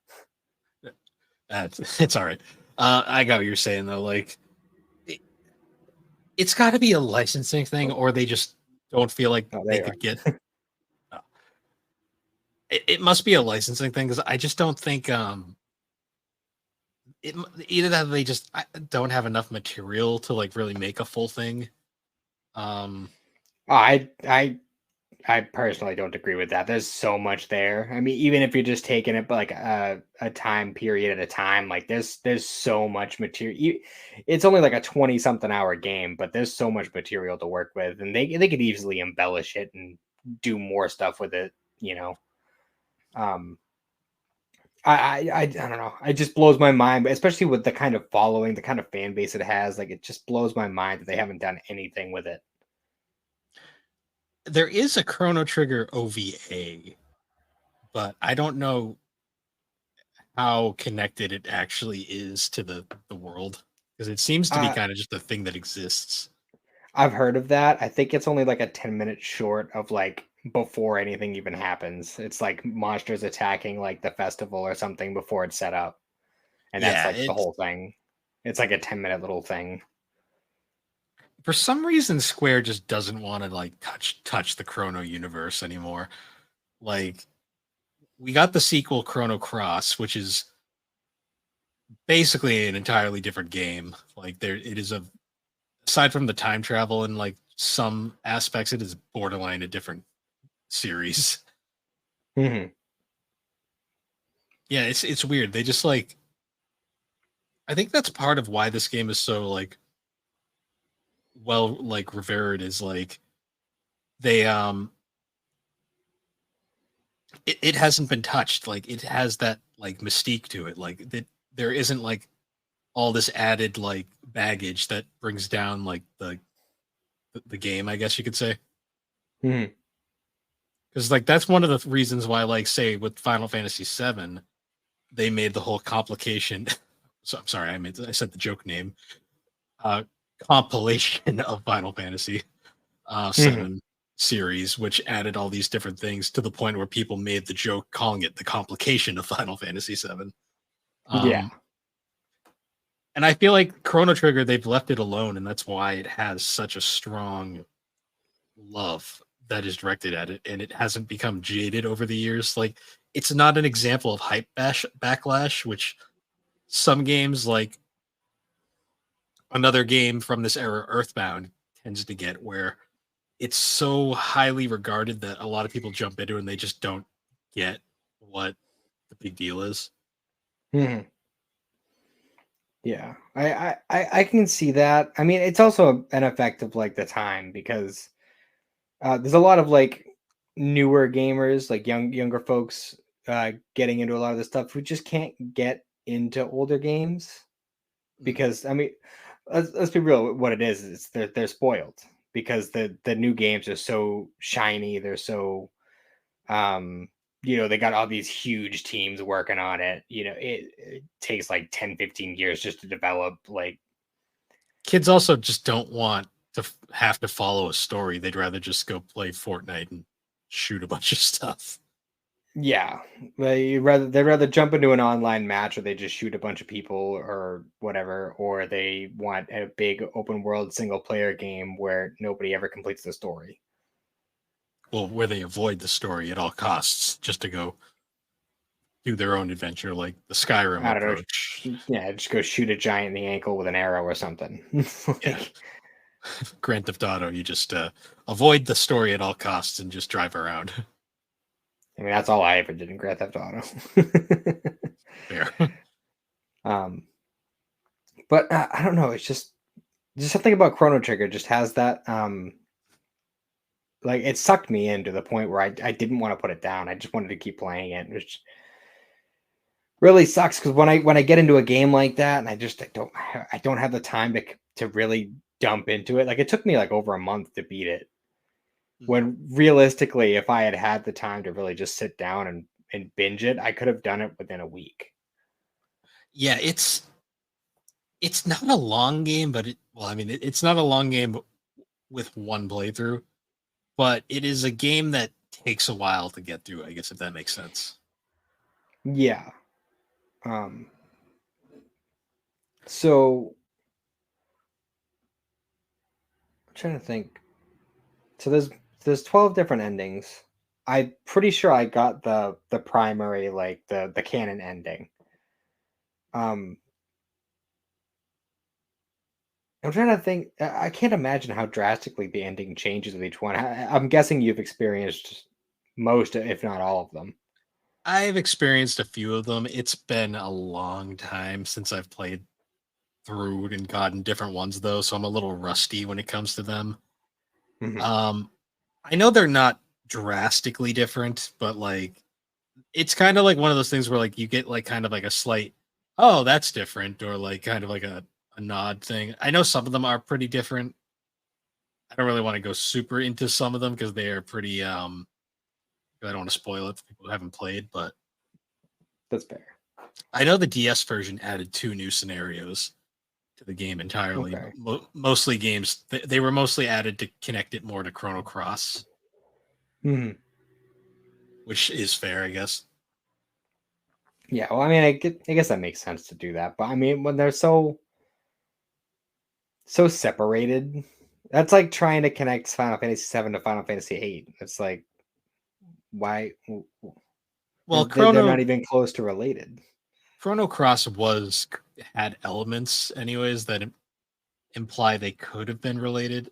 It's all right. I got what you're saying though. Like it, it's got to be a licensing thing, Oh, or they just don't feel like oh, there they you could get. are. Uh, it must be a licensing thing because I just don't think either that they just don't have enough material to like really make a full thing. Um, Oh, I personally don't agree with that. There's so much there. I mean, even if you're just taking it like a time period at a time, like there's so much material. It's only like a 20 something hour game, but there's so much material to work with, and they could easily embellish it and do more stuff with it. You know, um, I don't know. It just blows my mind, but especially with the kind of following, the kind of fan base it has. Like it just blows my mind that they haven't done anything with it. there is a Chrono Trigger OVA, but I don't know how connected it actually is to the world because it seems to be Uh, kind of just a thing that exists. I've heard of that. I think it's only like a 10-minute short of like before anything even happens. It's like monsters attacking like the festival or something before it's set up. And that's Yeah, like the it whole thing. It's like a 10-minute little thing. for some reason Square just doesn't want to like touch the Chrono universe anymore. Like we got the sequel Chrono Cross, which is basically an entirely different game. Like there it is a aside from the time travel and like some aspects, it is borderline a different series. Mhm. Yeah, it's weird. They just like I think that's part of why this game is so like well like revered is like they it hasn't been touched. Like it has that like mystique to it. Like that there isn't like all this added like baggage that brings down like the game, I guess you could say. Mhm. Because like that's one of the reasons why, like, say with Final Fantasy VII, they made the whole complication. So I'm sorry, I said the joke name. Uh, compilation of Final Fantasy Mhm. VII. series, which added all these different things to the point where people made the joke calling it the complication of Final Fantasy VII. Yeah. And I feel like Chrono Trigger, they've left it alone, and that's why it has such a strong love that is directed at it, and it hasn't become jaded over the years. Like, it's not an example of backlash, which some games, like another game from this era, Earthbound, tends to get, where it's so highly regarded that a lot of people jump into it and they just don't get what the big deal is. Mhm. Yeah, I can see that. I mean, it's also an effect of like the time because there's a lot of like newer gamers, like younger folks, getting into a lot of this stuff who just can't get into older games because I mean, let's be real. What it is they're spoiled because the new games are so shiny. They're so they got all these huge teams working on it. It takes like 10, 15 years just to develop. Like, Kids also just don't want to have to follow a story. They'd rather just go play Fortnite and shoot a bunch of stuff. yeah, they'd rather jump into an online match where they just shoot a bunch of people or whatever, or they want a big open world single player game where nobody ever completes the story. Well, where they avoid the story at all costs just to go do their own adventure, like the Skyrim I don't know. approach. Yeah, just go shoot a giant in the ankle with an arrow or something. Yeah. Like, Grand Theft Auto, you just avoid the story at all costs and just drive around. I mean, that's all I ever did in Grand Theft Auto. Fair. um, but I don't know. It's just something about Chrono Trigger just has that like it sucked me in to the point where I didn't want to put it down. I just wanted to keep playing it, which really sucks because when I get into a game like that and I don't have the time to really dump into it. Like it took me like over a month to beat it. When realistically, if I had had the time to really just sit down and binge it, I could have done it within a week. Yeah, it's not a long game, but it's not a long game with one playthrough, but it is a game that takes a while to get through, I guess, if that makes sense. Yeah. Um. So I'm trying to think. So there's 12 different endings. I'm pretty sure I got the primary, like the canon ending. Um, I'm trying to think. I can't imagine how drastically the ending changes with each one. I'm guessing you've experienced most, if not all of them. I've experienced a few of them. It's been a long time since I've played through and gotten different ones though, so I'm a little rusty when it comes to them. Mhm. Um, I know they're not drastically different, but like it's kind of like one of those things where like you get like kind of like a slight, oh, that's different, or like kind of like a nod thing. I know some of them are pretty different. I don't really want to go super into some of them because they are pretty I don't want to spoil it for people who haven't played, but That's fair. I know the DS version added two new scenarios to the game entirely. Okay. Mostly games, they were mostly added to connect it more to Chrono Cross, Mhm. which is fair, I guess. Yeah. Well, I mean, I guess that makes sense to do that, but I mean, when they're so separated, that's like trying to connect Final Fantasy VII to Final Fantasy VIII. It's like, why? Well, They're not even close to related. Chrono Cross had elements, anyways, that imply they could have been related.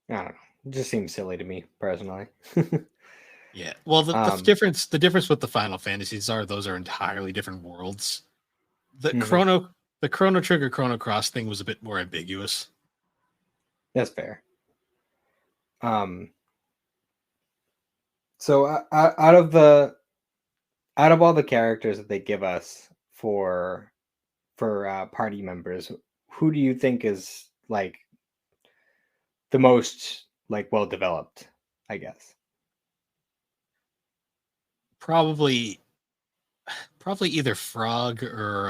I don't know. It just seems silly to me personally. Yeah. Well, the um, difference with the Final Fantasies are those are entirely different worlds. The mhm, Chrono Trigger Chrono Cross thing was a bit more ambiguous. that's fair. Um, so out of all the characters that they give us for party members, who do you think is like the most like well developed? I guess. Probably either Frog or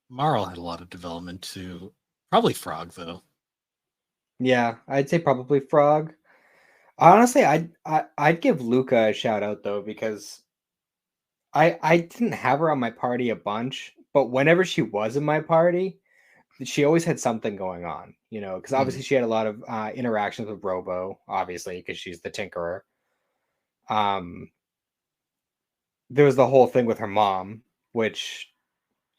Marl had a lot of development too. Probably Frog though. Yeah, I'd say probably Frog. Honestly, I'd give Luca a shout out though because I didn't have her on my party a bunch, but whenever she was in my party, she always had something going on, you know, because Mm. obviously she had a lot of interactions with Robo, obviously, because she's the Tinkerer. Um, there was the whole thing with her mom, which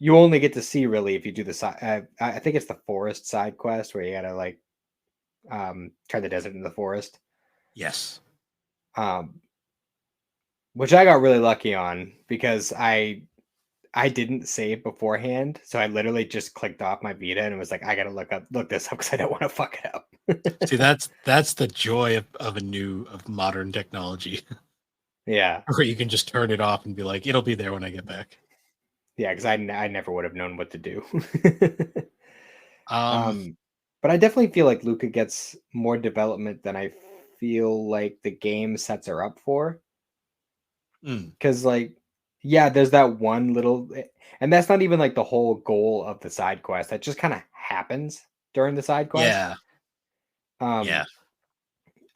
you only get to see really if you do the side. I think it's the forest side quest where you gotta like turn the desert into the forest. Yes. Um, which I got really lucky on because I didn't save beforehand, so I literally just clicked off my Vita and was like, I gotta look this up because I don't want to fuck it See, up. that's the joy of of modern technology, Yeah, where you can just turn it off and be like, it'll be there when I get back. yeah, because I never would have known what to do. Um, um, but I definitely feel like Luca gets more development than I feel like the game sets her up for. mm, Because like, yeah, there's that one little, and that's not even like the whole goal of the side quest. That just kind of happens during the side quest. yeah, yeah. Um,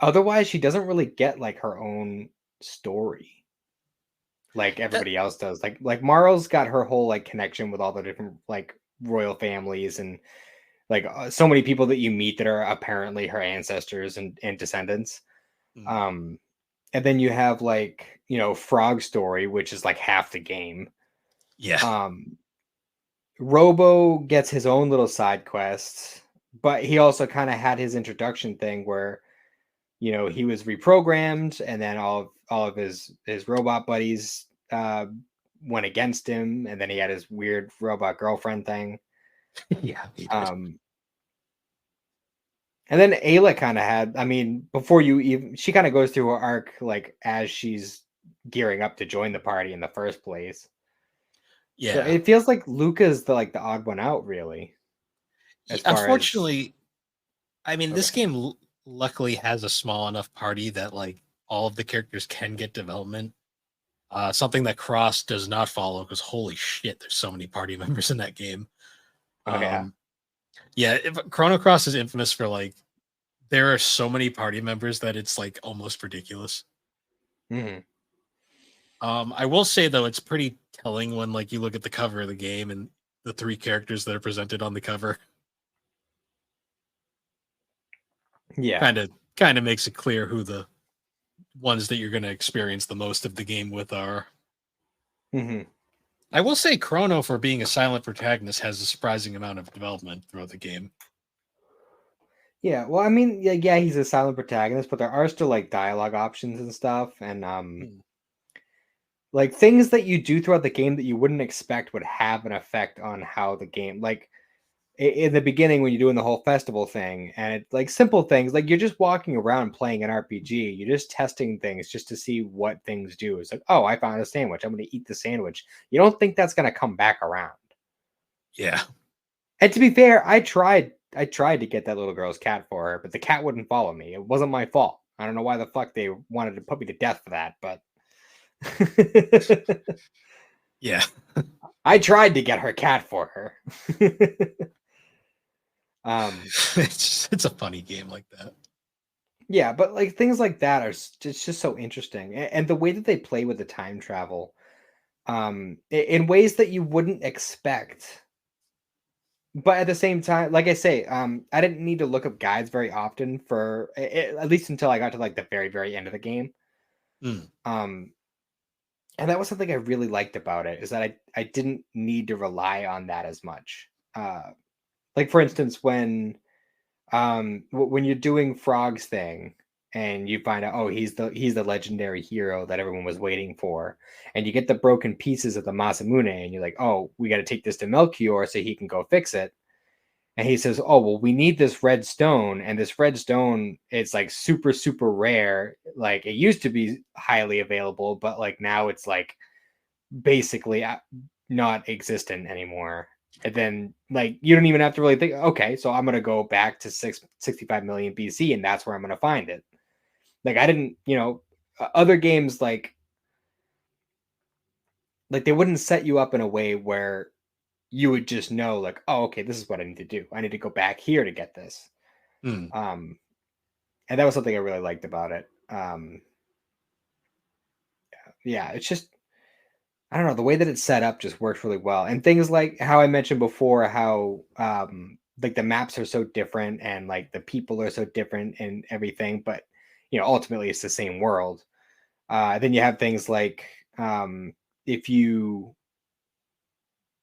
Otherwise, she doesn't really get like her own story like That everybody else does. Like Marl's got her whole like connection with all the different like royal families and like so many people that you meet that are apparently her ancestors and descendants. mm, Um, and then you have like Frog Story, which is like half the game. yeah, Um, Robo gets his own little side quests, but he also kind of had his introduction thing where he was reprogrammed, and then all of his robot buddies went against him, and then he had his weird robot girlfriend thing. yeah. He did. Um, and then Ayla kind of had, I mean, before you even, she kind of goes through her arc like as she's gearing up to join the party in the first place. So Yeah. it feels like Luca's the odd one out, really, as far as Unfortunately, I mean, this okay, game luckily has a small enough party that like all of the characters can get development. Something that Cross does not follow because holy shit, there's so many party members in that game. oh yeah, Um, yeah, Chrono Cross is infamous for like there are so many party members that it's like almost ridiculous. hmm I will say though, it's pretty telling when like you look at the cover of the game and the three characters that are presented on the cover yeah, kind of makes it clear who the ones that you're going to experience the most of the game with are. hmm I will say Chrono, for being a silent protagonist, has a surprising amount of development throughout the game. yeah. Well, I mean, yeah, he's a silent protagonist, but there are still like dialogue options and stuff, and Hmm. like things that you do throughout the game that you wouldn't expect would have an effect on how the game like in the beginning when you're doing the whole festival thing and it's like simple things like you're just walking around playing an RPG, you're just testing things just to see what things do. It's like, oh, I found a sandwich, I'm going to eat the sandwich. You don't think that's going to come back around. Yeah. And to be fair, I tried to get that little girl's cat for her, but the cat wouldn't follow me. It wasn't my fault. I don't know why the fuck they wanted to put me to death for that, but Yeah. I tried to get her cat for her. um, It's a funny game like that. yeah, but like things like that are it's just so interesting, and the way that they play with the time travel, in ways that you wouldn't expect. But at the same time, like I say, I didn't need to look up guides very often for at least until I got to like the very very end of the game. Mm. Um, and that was something I really liked about it is that I didn't need to rely on that as much. Like for instance, when you're doing Frog's thing and you find out, oh, he's the legendary hero that everyone was waiting for, and you get the broken pieces of the Masamune and you're like, oh, we got to take this to Melchior so he can go fix it. And he says, oh, well, we need this red stone, and this red stone, it's like super super rare. Like it used to be highly available, but like now it's like basically not existent anymore. And then like you don't even have to really think, okay, so I'm gonna go back to 65 million BC and that's where I'm gonna find it. Like I didn't, other games like they wouldn't set you up in a way where you would just know like, oh, okay, this is what I need to do. I need to go back here to get this. Hmm. And that was something I really liked about it. Yeah, it's just I don't know, the way that it's set up just works really well. And things like how I mentioned before, how like the maps are so different and like the people are so different and everything, but ultimately it's the same world. Then you have things like if you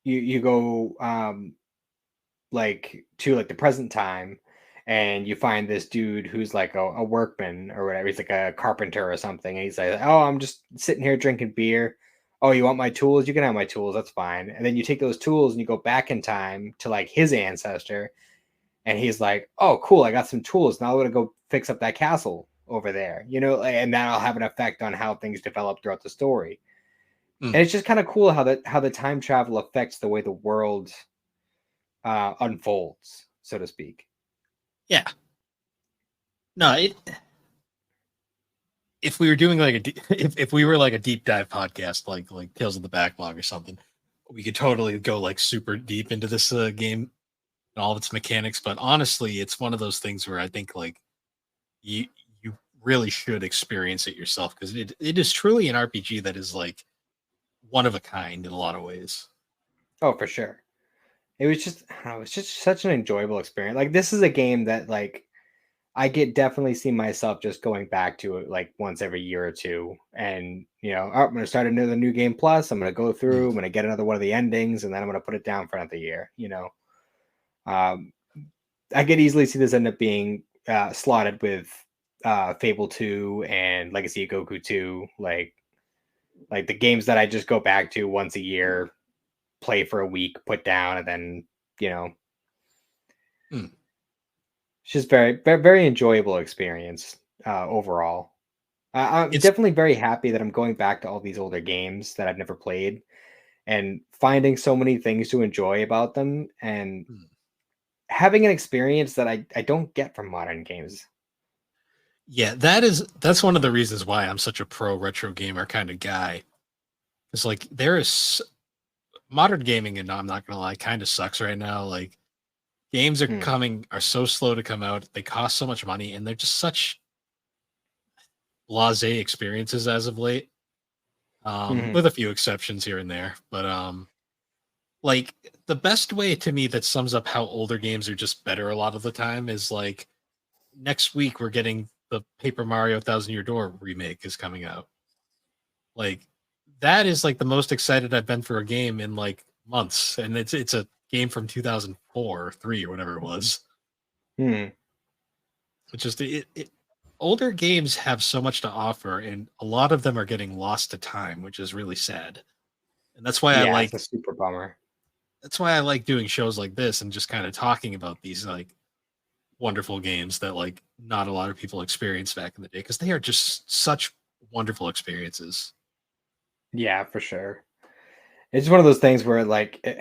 go like to like the present time and you find this dude who's like a workman or whatever, he's like a carpenter or something, and he's like, oh, I'm just sitting here drinking beer. Oh, you want my tools? You can have my tools, that's fine. And then you take those tools and you go back in time to like his ancestor, and he's like, oh cool, I got some tools, now I'm gonna go fix up that castle over there, and that'll have an effect on how things develop throughout the story. Hmm. And it's just kind of cool how the time travel affects the way the world unfolds, so to speak. Yeah. No, if we were doing like if we were like a deep dive podcast, like Tales of the Backlog or something, we could totally go like super deep into this game and all of its mechanics. But honestly, it's one of those things where I think like you you really should experience it yourself because it is truly an RPG that is like one of a kind in a lot of ways. Oh, for sure. It was just, I don't know, it's just such an enjoyable experience. Like this is a game that like I get definitely see myself just going back to it like once every year or two. And oh, I'm gonna start another new game plus. I'm gonna go through, I'm Mm. gonna get another one of the endings, and then I'm gonna put it down for another year. Um I could easily see this end up being slotted with Fable 2 and Legacy of Goku 2, like the games that I just go back to once a year, play for a week, put down, and then you know Mm. it's just very very enjoyable experience overall. I'm It's definitely very happy that I'm going back to all these older games that I've never played and finding so many things to enjoy about them and mm. having an experience that I don't get from modern games. Yeah, that's one of the reasons why I'm such a pro retro gamer kind of guy. It's like there is modern gaming, and I'm not gonna lie, kind of sucks right now. Like games Hmm. are so slow to come out. They cost so much money, and they're just such blasé experiences as of late. Hmm. With a few exceptions here and there. But like the best way to me that sums up how older games are just better a lot of the time is like next week we're getting the Paper Mario Thousand Year Door remake is coming out. Like that is like the most excited I've been for a game in like months, and it's a game from 2004 or 3 or whatever it was. Hmm. It's just older games have so much to offer, and a lot of them are getting lost to time, which is really sad. And Yeah, it's a super bummer. that's why I like doing shows like this and just kind of talking about these like wonderful games that like not a lot of people experienced back in the day because they are just such wonderful experiences. Yeah, for sure. It's one of those things where like it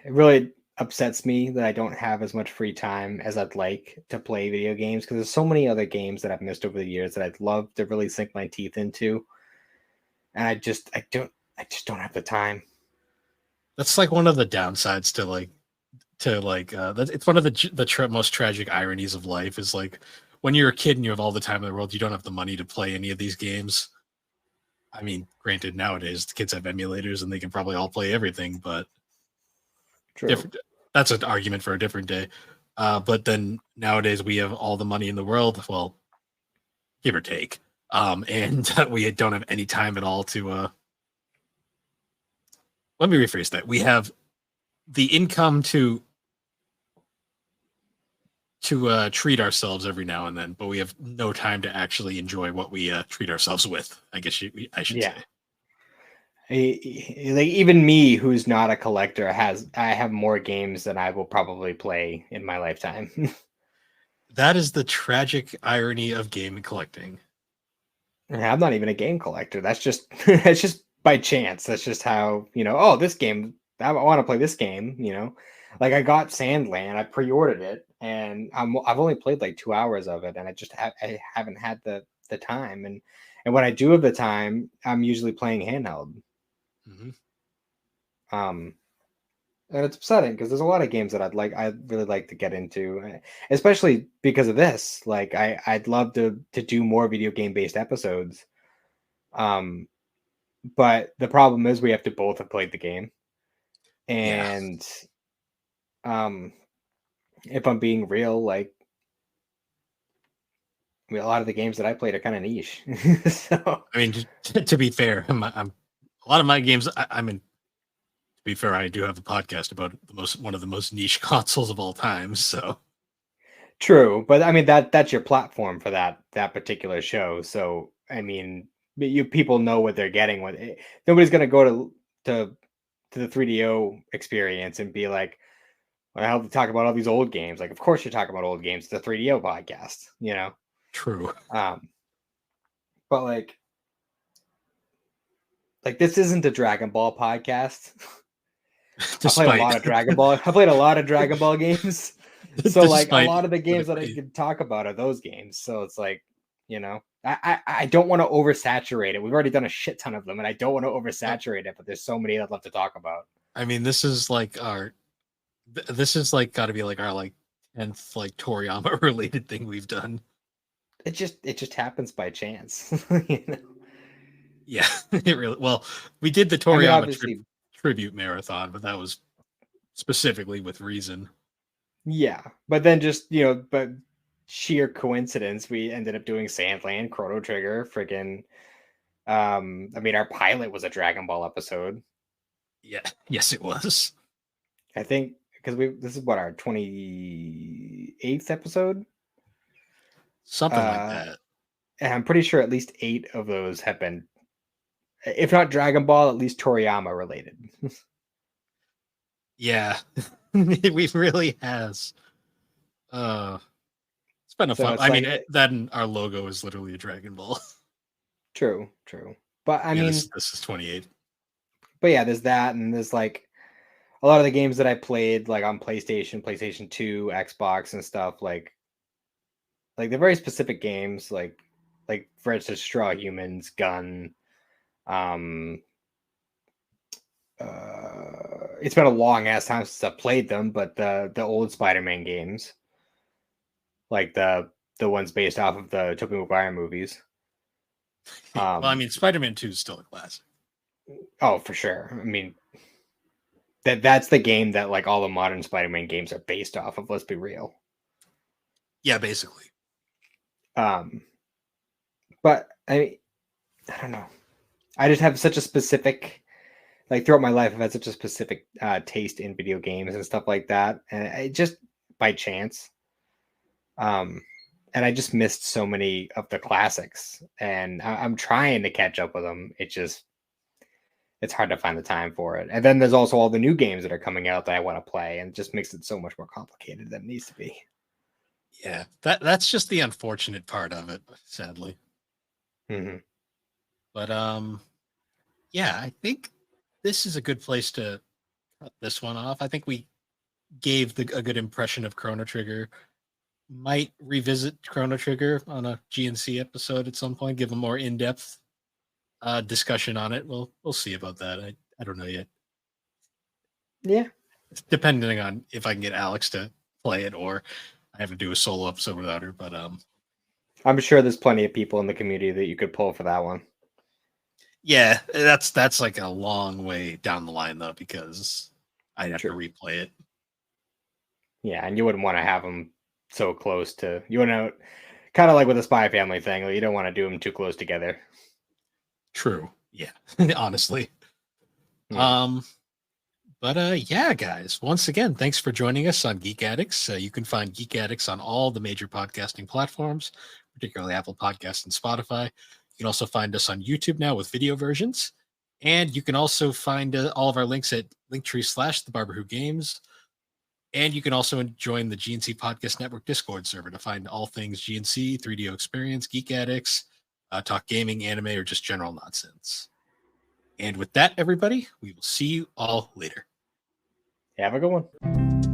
really upsets me that I don't have as much free time as I'd like to play video games because there's so many other games that I've missed over the years that I'd love to really sink my teeth into, and I just don't have the time. That's like one of the downsides to like it's one of the most tragic ironies of life is like when you're a kid and you have all the time in the world, you don't have the money to play any of these games. I mean, granted, nowadays the kids have emulators and they can probably all play everything, but True. different. That's an argument for a different day. But then nowadays we have all the money in the world, well, give or take, and we don't have any time at all to. Let me rephrase that. We have the income to treat ourselves every now and then, but we have no time to actually enjoy what we treat ourselves with. I guess I should Yeah. say. Like even me, who's not a collector, I have more games than I will probably play in my lifetime. That is the tragic irony of game collecting. I'm not even a game collector. That's just that's just by chance. That's just how, oh, this game, I want to play this game. Like I got Sandland, I pre-ordered it, and I've only played like 2 hours of it, and I haven't had the time. And when I do have the time, I'm usually playing handheld. Hmm. Um, And it's upsetting because there's a lot of games that I'd really like to get into, especially because of this. Like I'd love to do more video game based episodes. Um, but the problem is we have to both have played the game. Yeah. And um if I'm being real, like I mean, a lot of the games that I played are kind of niche. So I mean, to be fair, I'm a lot of my games. I mean, to be fair, I do have a podcast about one of the most niche consoles of all time. So true, but I mean that's your platform for that particular show. So I mean, you people know what they're getting. With it. Nobody's gonna go to to the 3DO experience and be like, "Well, how to talk about all these old games?" Like, of course you're talking about old games. It's a 3DO podcast, you know. true. Um, but like this isn't a Dragon Ball podcast. I played a Despite lot of Dragon Ball. I played a lot of Dragon Ball games. So like a despite lot of the what games it that I may, could talk about are those games. So it's like, you know, I don't want to oversaturate it. We've already done a shit ton of them, and I don't want to oversaturate it, but there's so many I'd love to talk about. I mean, this is like this is like got to be like our like 10th like Toriyama related thing we've done. It just happens by chance. You know? Yeah, it really. Well, we did the I mean, Toriyama obviously, tribute marathon, but that was specifically with reason. yeah. But then just, you know, but sheer coincidence, we ended up doing Sandland, Chrono Trigger, freaking I mean our pilot was a Dragon Ball episode. Yeah, yes, it was I think because we this is what our 28th episode. something like Uh that. and I'm pretty sure at least 8 of those have been, if not Dragon Ball, at least Toriyama related. Yeah, we really has. It's been a So fun. it's I mean, like then our logo is literally a Dragon Ball. true. But I Yeah, mean, this is 28. but yeah, there's that, and there's like a lot of the games that I played like on PlayStation, PlayStation 2, Xbox and stuff, like they're very specific games, like for instance, Straw Humans, Gun, um it's been a long ass time since I played them, but the old Spider-Man games, like the ones based off of the Tobey Maguire movies. Well, I Um, mean, Spider-Man 2 is still a classic. oh, for sure. I mean, that's the game that like all the modern Spider-Man games are based off of. Let's be real. Yeah, basically. Um, but I don't know. I just have such a specific, like throughout my life, I've had such a specific taste in video games and stuff like that, and I just by chance. Um, and I just missed so many of the classics, and I'm trying to catch up with them. It's hard to find the time for it. And then there's also all the new games that are coming out that I want to play, and it just makes it so much more complicated than it needs to be. Yeah, that's just the unfortunate part of it, sadly. Mm-hmm. But yeah, I think this is a good place to cut this one off. I think we gave a good impression of Chrono Trigger. Might revisit Chrono Trigger on a GNC episode at some point, give a more in-depth discussion on it. We'll see about that. I don't know yet. Yeah, Depending on if I can get Alex to play it or I have to do a solo episode without her. But I'm sure there's plenty of people in the community that you could pull for that one. yeah, that's like a long way down the line though, because I'd have to True. replay it. Yeah, and you wouldn't want to have them so close to you. Want to kind of like with the Spy Family thing. Like you don't want to do them too close together. True. Yeah. Honestly. Yeah. But yeah, guys, once again, thanks for joining us on Geek Addicts. You can find Geek Addicts on all the major podcasting platforms, particularly Apple Podcasts and Spotify. You can also find us on YouTube now with video versions. And you can also find all of our links at linktree / the Barber Who Games. And you can also join the GNC Podcast Network Discord server to find all things GNC, 3DO Experience, Geek Addicts, talk gaming, anime, or just general nonsense. And with that, everybody, we will see you all later. Have a good one.